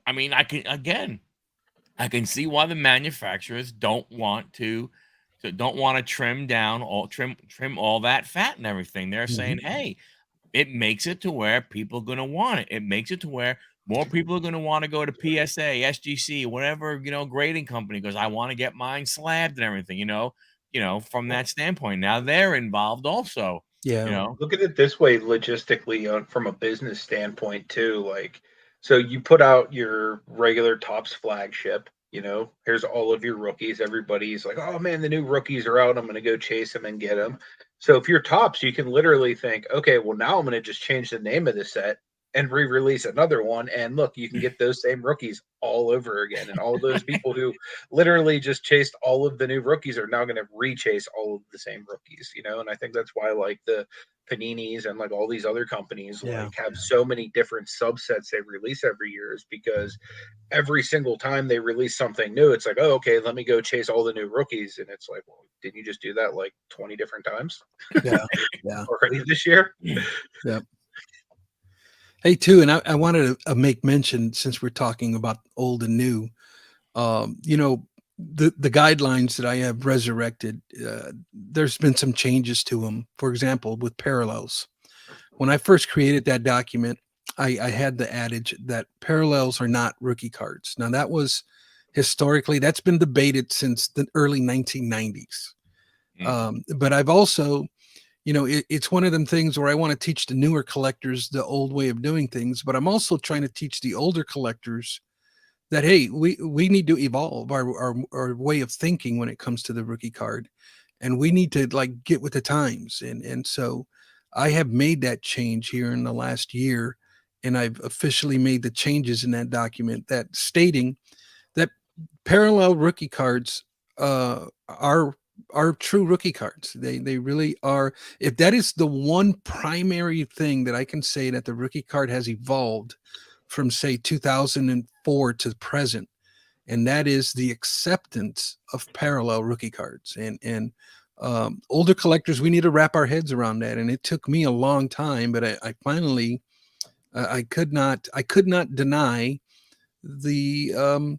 I mean, I can see why the manufacturers don't want to trim down trim all that fat and everything. They're saying, hey, it makes it to where people are going to want it. It makes it to where more people are going to want to go to PSA, SGC, whatever, grading company, because I want to get mine slabbed and everything, from that standpoint. Now they're involved also. Yeah. Look at it this way, logistically, from a business standpoint too. Like, so you put out your regular Topps flagship. Here's all of your rookies. Everybody's like, oh man, the new rookies are out. I'm going to go chase them and get them. So if you're Topps, you can literally think, okay, well now I'm going to just change the name of the set and re-release another one. And look, you can get those same rookies all over again. And all those people who literally just chased all of the new rookies are now going to re-chase all of the same rookies, and I think that's why like the Paninis and like all these other companies like have so many different subsets they release every year, is because every single time they release something new, it's like, oh, okay, let me go chase all the new rookies. And it's like, well, didn't you just do that like 20 different times? Yeah. Already this year? Yeah. Hey, too, and I wanted to make mention, since we're talking about old and new, the guidelines that I have resurrected, there's been some changes to them. For example, with parallels. When I first created that document, I had the adage that parallels are not rookie cards. Now, that was historically, that's been debated since the early 1990s. But I've also, it's one of them things where I want to teach the newer collectors the old way of doing things, but I'm also trying to teach the older collectors that, hey, we need to evolve our way of thinking when it comes to the rookie card, and we need to like get with the times. And so I have made that change here in the last year, and I've officially made the changes in that document that stating that parallel rookie cards are true rookie cards. They really are. If that is the one primary thing that I can say that the rookie card has evolved from, say, 2004 to present, and that is the acceptance of parallel rookie cards. And older collectors, we need to wrap our heads around that. And it took me a long time, but I finally I could not deny the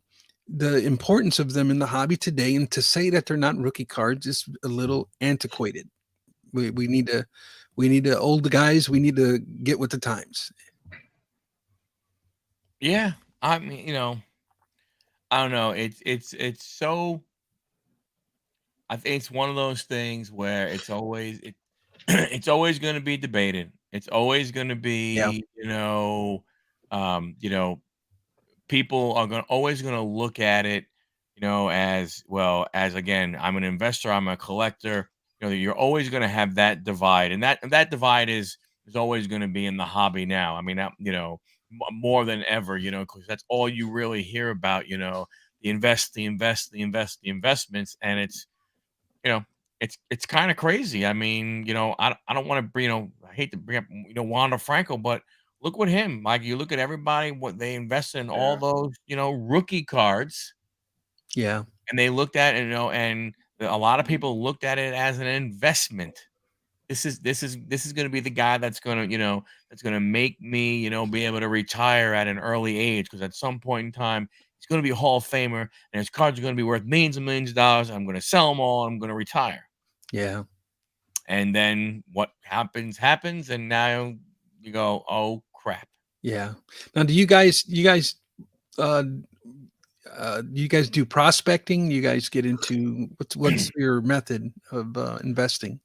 importance of them in the hobby today. And to say that they're not rookie cards is a little antiquated. We need to old guys, we need to get with the times. Yeah. I mean, I don't know. It's so I think it's one of those things where it's always going to be debated. It's always going to Yeah. be, you know, people are going always going to look at it, as well as, again, I'm an investor, I'm a collector. You're always going to have that divide, and that divide is always going to be in the hobby now. I mean, more than ever, because that's all you really hear about. The investments, and you know, it's kind of crazy. I mean, I don't want to, I hate to bring up, Wanda Franco, but look what him, like, you look at everybody, what they invested in all Yeah. those, rookie cards, Yeah. and they looked at it, and a lot of people looked at it as an investment. This is going to be the guy that's going to make me, be able to retire at an early age, because at some point in time he's going to be a Hall of Famer, and his cards are going to be worth millions and millions of dollars. I'm going to sell them all. I'm going to retire. Yeah. And then what happens, and now you go, "Oh, crap." Yeah. Now, uh, do you guys do prospecting? You guys get into what's your method of investing?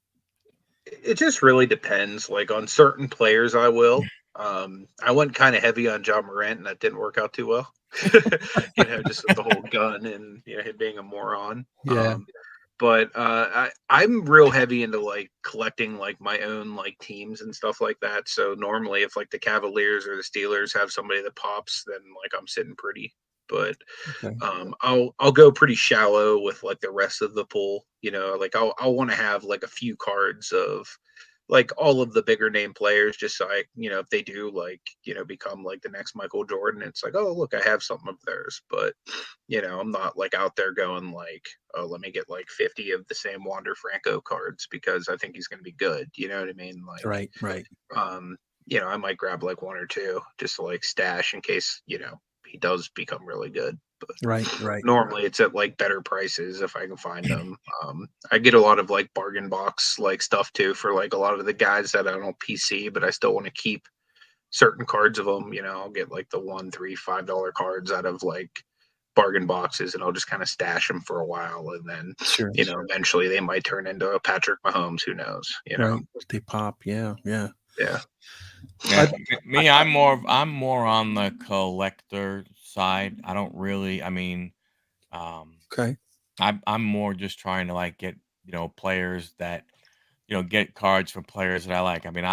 It just really depends. Like on certain players, I will. I went kind of heavy on John Morant, and that didn't work out too well. Just with the whole gun and him being a moron. Yeah. But I'm real heavy into like collecting like my own like teams and stuff like that. So normally, if like the Cavaliers or the Steelers have somebody that pops, then like I'm sitting pretty. But Okay. I'll go pretty shallow with like the rest of the pool. Like I'll want to have like a few cards of like all of the bigger name players, just so if they do like become like the next Michael Jordan, it's like, oh look, I have something of theirs. But I'm not like out there going like, oh, let me get like 50 of the same Wander Franco cards because I think he's going to be good. You know what I mean? Like, Right. Right. I might grab like one or two just to like stash in case he does become really good. But Right. Right. normally it's at like better prices if I can find them. I get a lot of like bargain box like stuff too for like a lot of the guys that I don't PC, but I still want to keep certain cards of them. I'll get like the $1, $3, $5 cards out of like bargain boxes, and I'll just kind of stash them for a while, and then Sure. eventually they might turn into a Patrick Mahomes. Who knows? Right. They pop. Yeah. Yeah. Yeah. Yeah, me, I'm more on the collector side. I don't really, I mean, Okay. I'm more just trying to like get, players that, get cards for players that I like. I mean,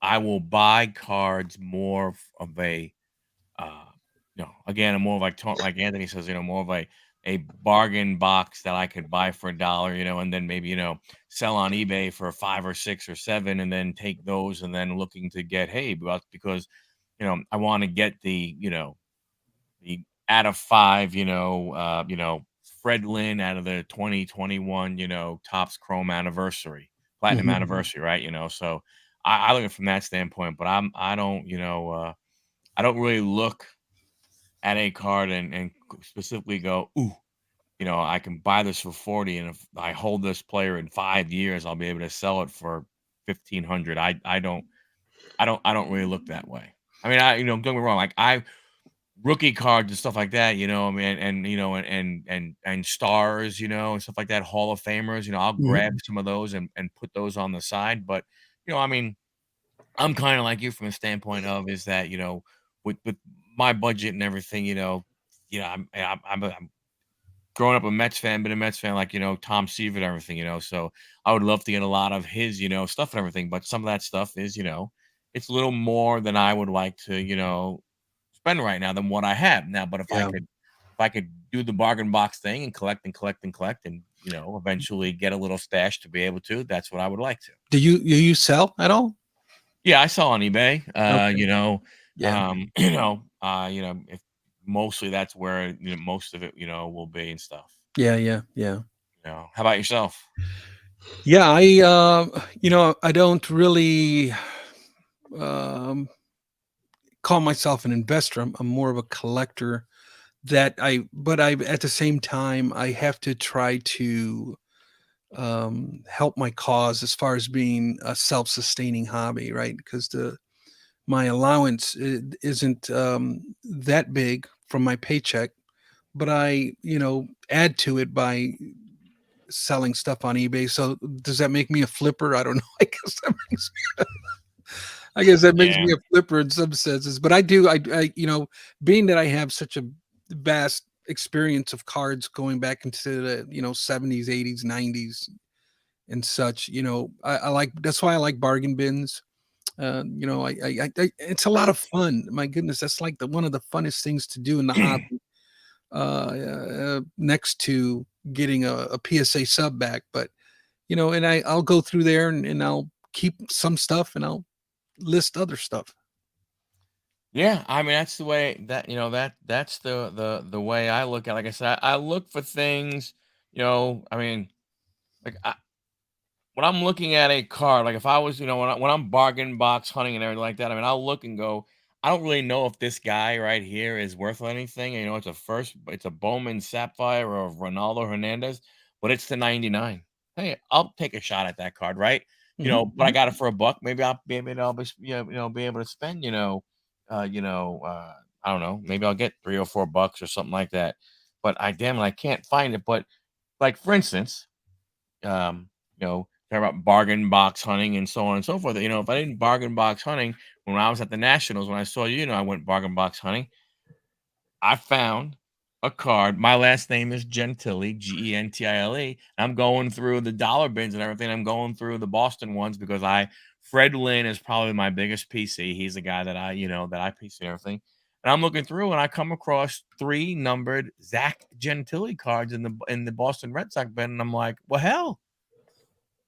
I will buy cards more of a, uh, again, I'm more of like Anthony says, more of a bargain box that I could buy for $1, and then maybe, sell on eBay for 5 or 6 or 7, and then take those, and then looking to get, hey, because, I want to get the out of 5, Fred Lynn out of the 2021, Topps Chrome anniversary, platinum Mhm. anniversary, right? So I look at it from that standpoint, but I don't really look at a card and specifically go, ooh, I can buy this for 40, and if I hold this player in 5 years, I'll be able to sell it for 1,500. I don't really look that way. I mean, don't get me wrong, like rookie cards and stuff like that, I mean, and stars, and stuff like that, Hall of Famers, I'll Mhm. grab some of those and put those on the side. But, I mean, I'm kind of like you from a standpoint of is that, with my budget and everything, I'm growing up a Mets fan, been a Mets fan, like, Tom Seaver and everything, so I would love to get a lot of his, stuff and everything. But some of that stuff is, it's a little more than I would like to, spend right now than what I have now. But Yeah. if I could do the bargain box thing and collect and collect and collect, and, eventually get a little stash to be able to, that's what I would like to. Do you sell at all? Yeah, I saw on eBay. Okay. Yeah. If mostly that's where, most of it, will be and stuff. Yeah. Yeah. Yeah. How about yourself? Yeah. I don't really um, call myself an investor. I'm more of a collector. But I at the same time I have to try to help my cause as far as being a self-sustaining hobby, right? Because the my allowance isn't that big from my paycheck, but I add to it by selling stuff on eBay. So does that make me a flipper? I don't know. I guess that makes Yeah. me a flipper in some senses. But I being that I have such a vast experience of cards going back into the 70s, 80s, 90s, and such. I like that's why I like bargain bins. It's a lot of fun. My goodness, that's like one of the funnest things to do in the hobby. Next to getting a PSA sub back, but and I'll go through there and I'll keep some stuff and I'll list other stuff. Yeah, I mean that's the way that that's the way I look at. Like I said, I look for things. I mean, like when I'm looking at a card, like if I was, when I'm bargain box hunting and everything like that, I mean, I'll look and go, I don't really know if this guy right here is worth anything. It's a Bowman Sapphire or a Ronaldo Hernandez, but it's the 99. Hey, I'll take a shot at that card, right? But I got it for a buck. Maybe I'll be, be able to spend, I don't know, maybe I'll get $3 or $4 or something like that. But I can't find it. But like for instance, talk about bargain box hunting and so on and so forth. If I didn't bargain box hunting when I was at the Nationals, when I saw I went bargain box hunting. I found a card. My last name is Gentile, Gentile. I'm going through the dollar bins and everything. I'm going through the Boston ones because Fred Lynn is probably my biggest PC. He's the guy that I PC everything. And I'm looking through and I come across 3 numbered Zach Gentile cards in the Boston Red Sox bin. And I'm like, well, hell,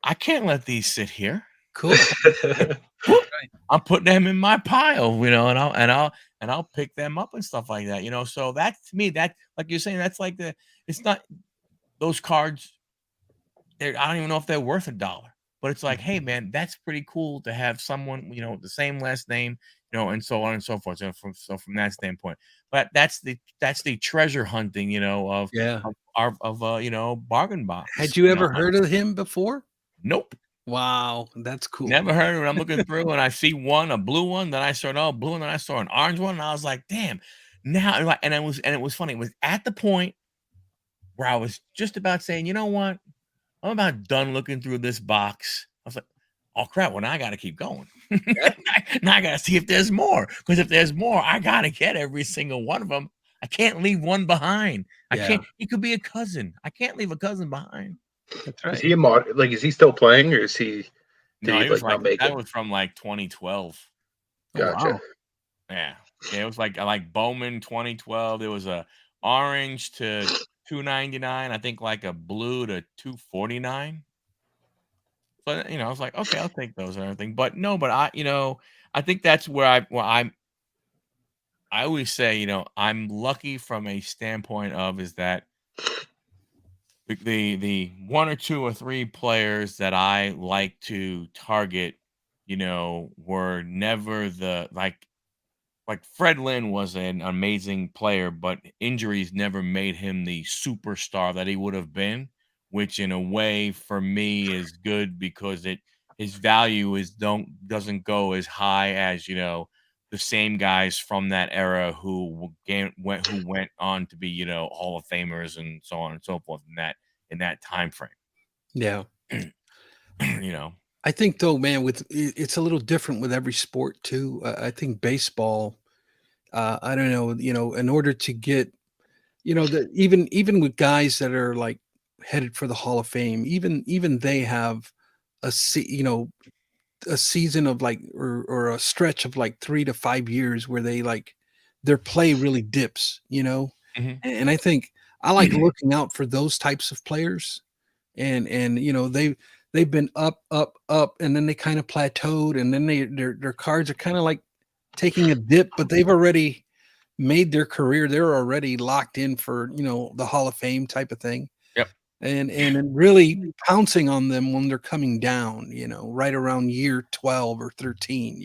I can't let these sit here. Cool. I'm putting them in my pile, and I'll pick them up and stuff like that, So that's to me, that like you're saying, that's like it's not those cards. I don't even know if they're worth $1, but it's like, hey man, that's pretty cool to have someone with the same last name, and so on and so forth. So from that standpoint, but that's the treasure hunting, of Yeah. bargain box. Had you ever heard of him before? Nope. Wow, that's cool. Never heard of it. I'm looking through and I see a blue one. Then I saw blue, and then I saw an orange one, and I was like, "Damn!" Now, and it was funny. It was at the point where I was just about saying, "You know what? I'm about done looking through this box." I was like, "Oh crap! Well, now I got to keep going. Now I got to see if there's more. Because if there's more, I got to get every single one of them. I can't leave one behind. I can't. It could be a cousin. I can't leave a cousin behind." That's right. Is he is he still playing, or is he? No, he was like that was from like 2012. Gotcha. Oh, wow. Yeah, it was like Bowman 2012. There was a orange to 299. I think like a blue to 249. But I was like, okay, I'll take those and everything. But no, but I think that's where I always say, I'm lucky from a standpoint of is that the 1 or 2 or 3 players that I like to target, were never like Fred Lynn was an amazing player, but injuries never made him the superstar that he would have been, which in a way for me is good because his value doesn't go as high as, the same guys from that era who went on to be, Hall of Famers and so on and so forth in that time frame. Yeah. you know. I think though, man, it's a little different with every sport too. I think baseball, I don't know, in order to get, that even with guys that are like headed for the Hall of Fame, even they have a season of like or a stretch of like 3 to 5 years where they like their play really dips, Mhm. and I think I like looking out for those types of players, and they've been up, and then they kind of plateaued, and then their cards are kind of like taking a dip, but they've already made their career. They're already locked in for the Hall of Fame type of thing. Yep. And then really pouncing on them when they're coming down, right around year 12 or 13,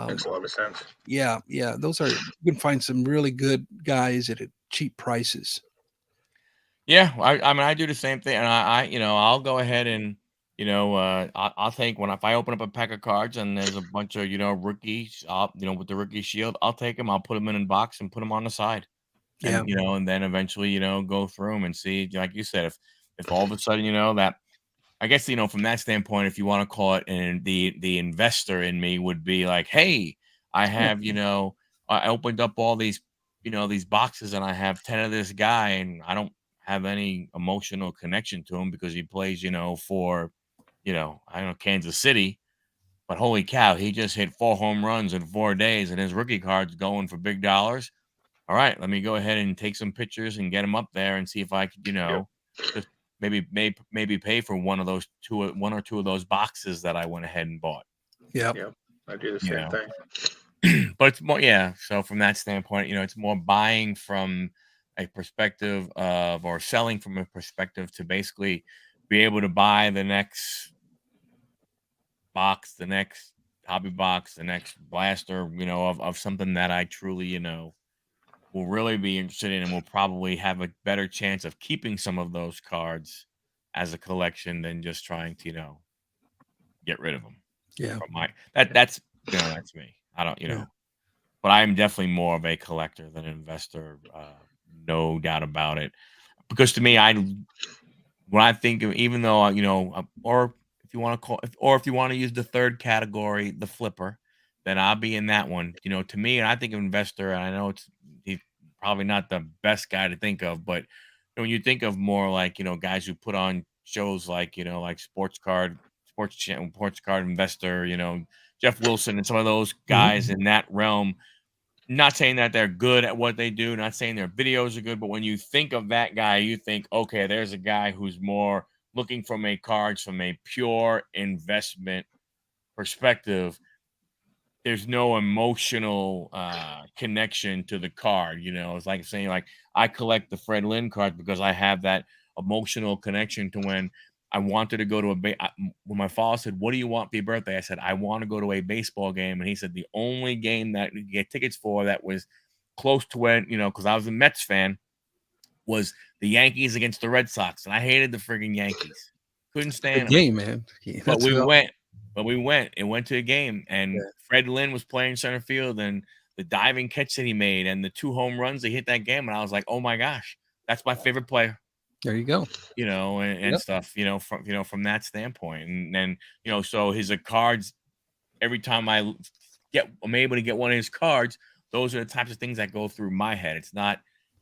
Makes a lot of sense. yeah, those are, you can find some really good guys at cheap prices. Yeah, I mean, I do the same thing, and I'll go ahead and, I'll take if I open up a pack of cards and there's a bunch of, rookies, with the rookie shield, I'll take them, I'll put them in a box and put them on the side, Yeah. and then eventually, go through them and see, like you said, if all of a sudden, that I guess, from that standpoint, if you want to call it, and the investor in me would be like, hey, I have, I opened up all these, these boxes, and I have 10 of this guy, and I don't have any emotional connection to him because he plays, for, I don't know, Kansas City. But holy cow, he just hit 4 home runs in 4 days, and his rookie card's going for big dollars. All right, let me go ahead and take some pictures and get him up there and see if I could, Yep. just maybe pay for one or two of those boxes that I went ahead and bought. Yeah. Yep. I do the You same know. thing. But it's more, yeah. So from that standpoint, it's more buying from a perspective of, or selling from a perspective to basically be able to buy the next box, the next hobby box, the next blaster, of something that I truly, will really be interested in, and will probably have a better chance of keeping some of those cards as a collection than just trying to, get rid of them. Yeah. From that's that's me. I don't, Yeah. but I am definitely more of a collector than an investor, no doubt about it. Because to me, when I think of, even though or if you want to or if you want to use the third category, the flipper, then I'll be in that one. To me, and I think of investor, and I know he's probably not the best guy to think of, but when you think of more like guys who put on shows like like sports card investor, Jeff Wilson and some of those guys in that realm. Not saying that they're good at what they do, not saying their videos are good, but when you think of that guy, you think, okay, there's a guy who's more looking from a cards from a pure investment perspective. There's no emotional connection to the card. It's like saying, like, I collect the Fred Lynn cards because I have that emotional connection to when I wanted to go to when my father said, what do you want for your birthday? I said, I want to go to a baseball game. And he said the only game that you get tickets for that was close to when, because I was a Mets fan, was the Yankees against the Red Sox. And I hated the friggin' Yankees. Couldn't stand Good them. game, man. Yeah, But we well, went. But we went and went to a game, and Yeah. Fred Lynn was playing center field, and the diving catch that he made, and the 2 home runs they hit that game, and I was like, oh my gosh, that's my favorite player. There you go. And Yep. stuff, from that standpoint. And then, so his cards, every time I'm able to get one of his cards, those are the types of things that go through my head. It's not,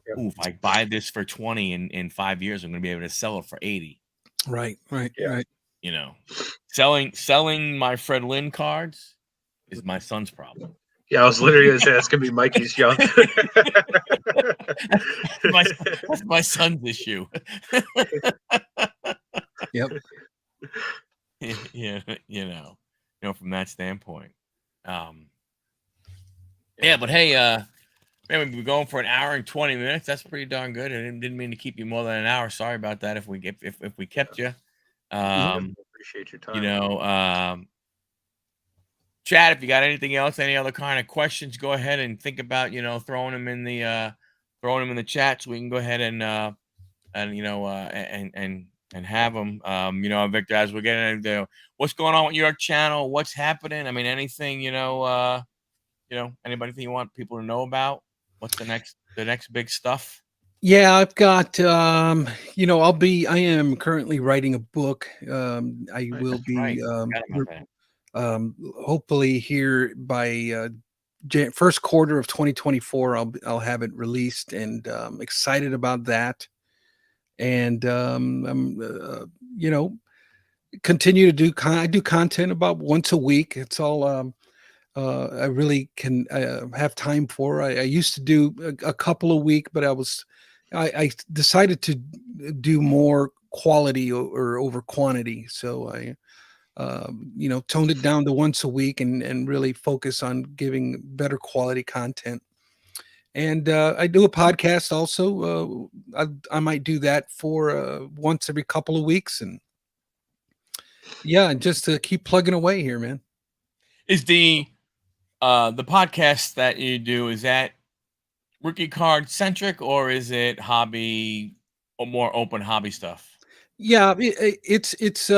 Yep. ooh, if I buy this for 20 in 5 years, I'm gonna be able to sell it for 80. Right. Yeah. Right. Selling my Fred Lynn cards is my son's problem. Yeah, I was literally going to say that's going to be Mikey's junk. That's my son's issue. Yep. Yeah, from that standpoint. Yeah, but hey, man, we've been going for 1 hour and 20 minutes. That's pretty darn good. I didn't mean to keep you more than an hour. Sorry about that. If we kept you, Appreciate your time. Chad, if you got anything else, any other kind of questions, go ahead and think about throwing them in the chat so we can go ahead and have them. Victor, as we're getting into what's going on with your channel, what's happening. I mean, anything anybody you want people to know about? What's the next big stuff? Yeah, I've got I am currently writing a book. I will be hopefully here by first quarter of 2024 I'll have it released, and excited about that. And I'm continue to do I do content about once a week. It's all I really can have time for. I used to do a couple a week, but I decided to do more quality or over quantity. So I toned it down to once a week, and really focus on giving better quality content. And I do a podcast also. I might do that for once every couple of weeks, and yeah, just to keep plugging away here, man. Is the podcast that you do, is that rookie card centric, or is it hobby or more open hobby stuff? Yeah, it's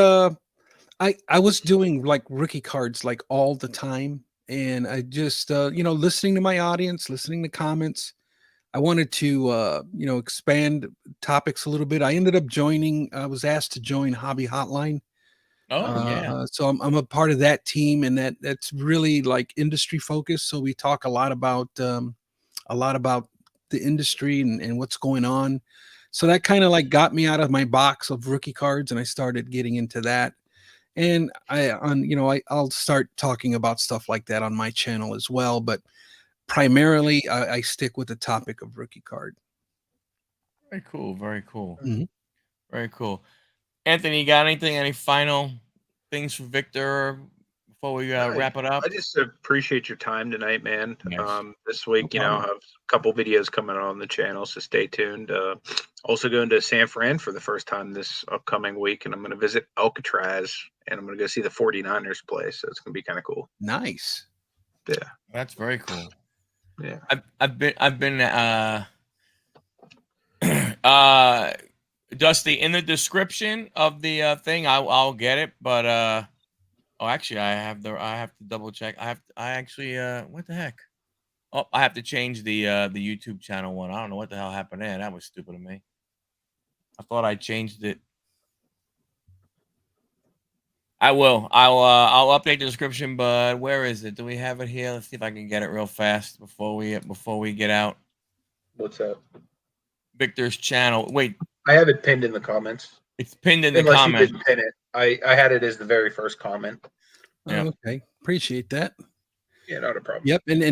I was doing like rookie cards like all the time, and I just listening to my audience, listening to comments, I wanted to expand topics a little bit. I ended up joining. I was asked to join Hobby Hotline. Oh yeah. So I'm a part of that team, and that's really like industry focused. So we talk a lot about the industry and what's going on. So that kind of like got me out of my box of rookie cards, and I started getting into that. And I'll start talking about stuff like that on my channel as well. But primarily, I stick with the topic of rookie card. Very cool. Very cool. Mhm. Very cool. Anthony, you got anything? Any final things for Victor before we wrap it up? I just appreciate your time tonight, man. Yes. This week, No I'll problem. have a couple videos coming on the channel, so stay tuned. Also going to San Fran for the first time this upcoming week, and I'm going to visit Alcatraz, and I'm going to go see the 49ers play, so it's going to be kind of cool. Nice. Yeah. That's very cool. Yeah. I've been Dusty, in the description of the thing, I'll get it, but actually I have to double check. I actually what the heck? Oh, I have to change the YouTube channel one. I don't know what the hell happened there. That was stupid of me. I thought I changed it. I will. I'll update the description, but where is it? Do we have it here? Let's see if I can get it real fast before we get out. What's up? Victor's channel. Wait, I have it pinned in the comments. it's pinned in the Unless you comments. didn't pin it. I had it as the very first comment. Yeah. Okay. Appreciate that. Yeah, not a problem. Yep. And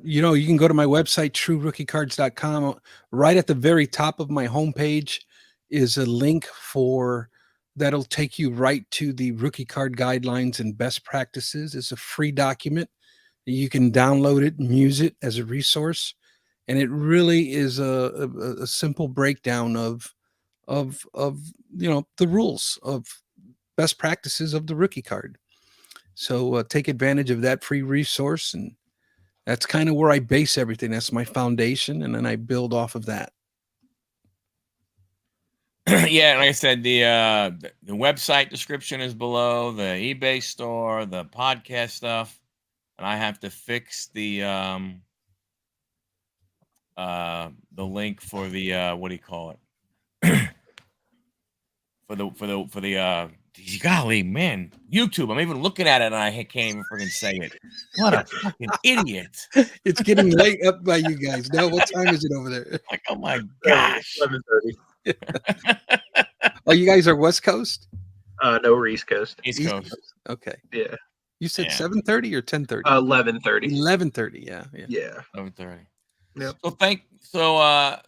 you can go to my website, truerookiecards.com. Right at the very top of my homepage is a link that'll take you right to the rookie card guidelines and best practices. It's a free document. You can download it and use it as a resource. And it really is a simple breakdown of the rules of best practices of the rookie card. So take advantage of that free resource, and that's kind of where I base everything. That's my foundation, and then I build off of that. Yeah, like I said, the website description is below, the eBay store, the podcast stuff, and I have to fix the link for the what do you call it? for the golly, man, YouTube. I'm even looking at it and I can't even freaking say it. What a fucking idiot. It's getting late up by you guys. Now, what time is it over there? Like, oh my gosh. 11:30. Oh, you guys are West Coast? No, we're East Coast. East Coast. Okay. Yeah. You said Yeah. 7:30 or 10:30? 11:30. 11:30. Yeah. Yeah. 11:30. Yep.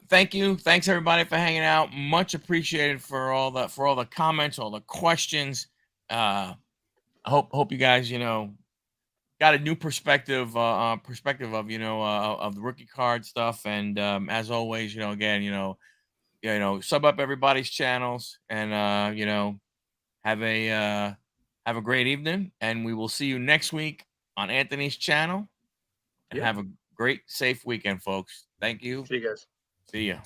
Thank you. Thanks everybody for hanging out. Much appreciated for all the comments, all the questions. I hope you guys, got a new perspective of of the rookie card stuff. And as always, again, sub up everybody's channels and have a great evening, and we will see you next week on Anthony's channel. And have a great, safe weekend, folks. Thank you. See you guys. See ya.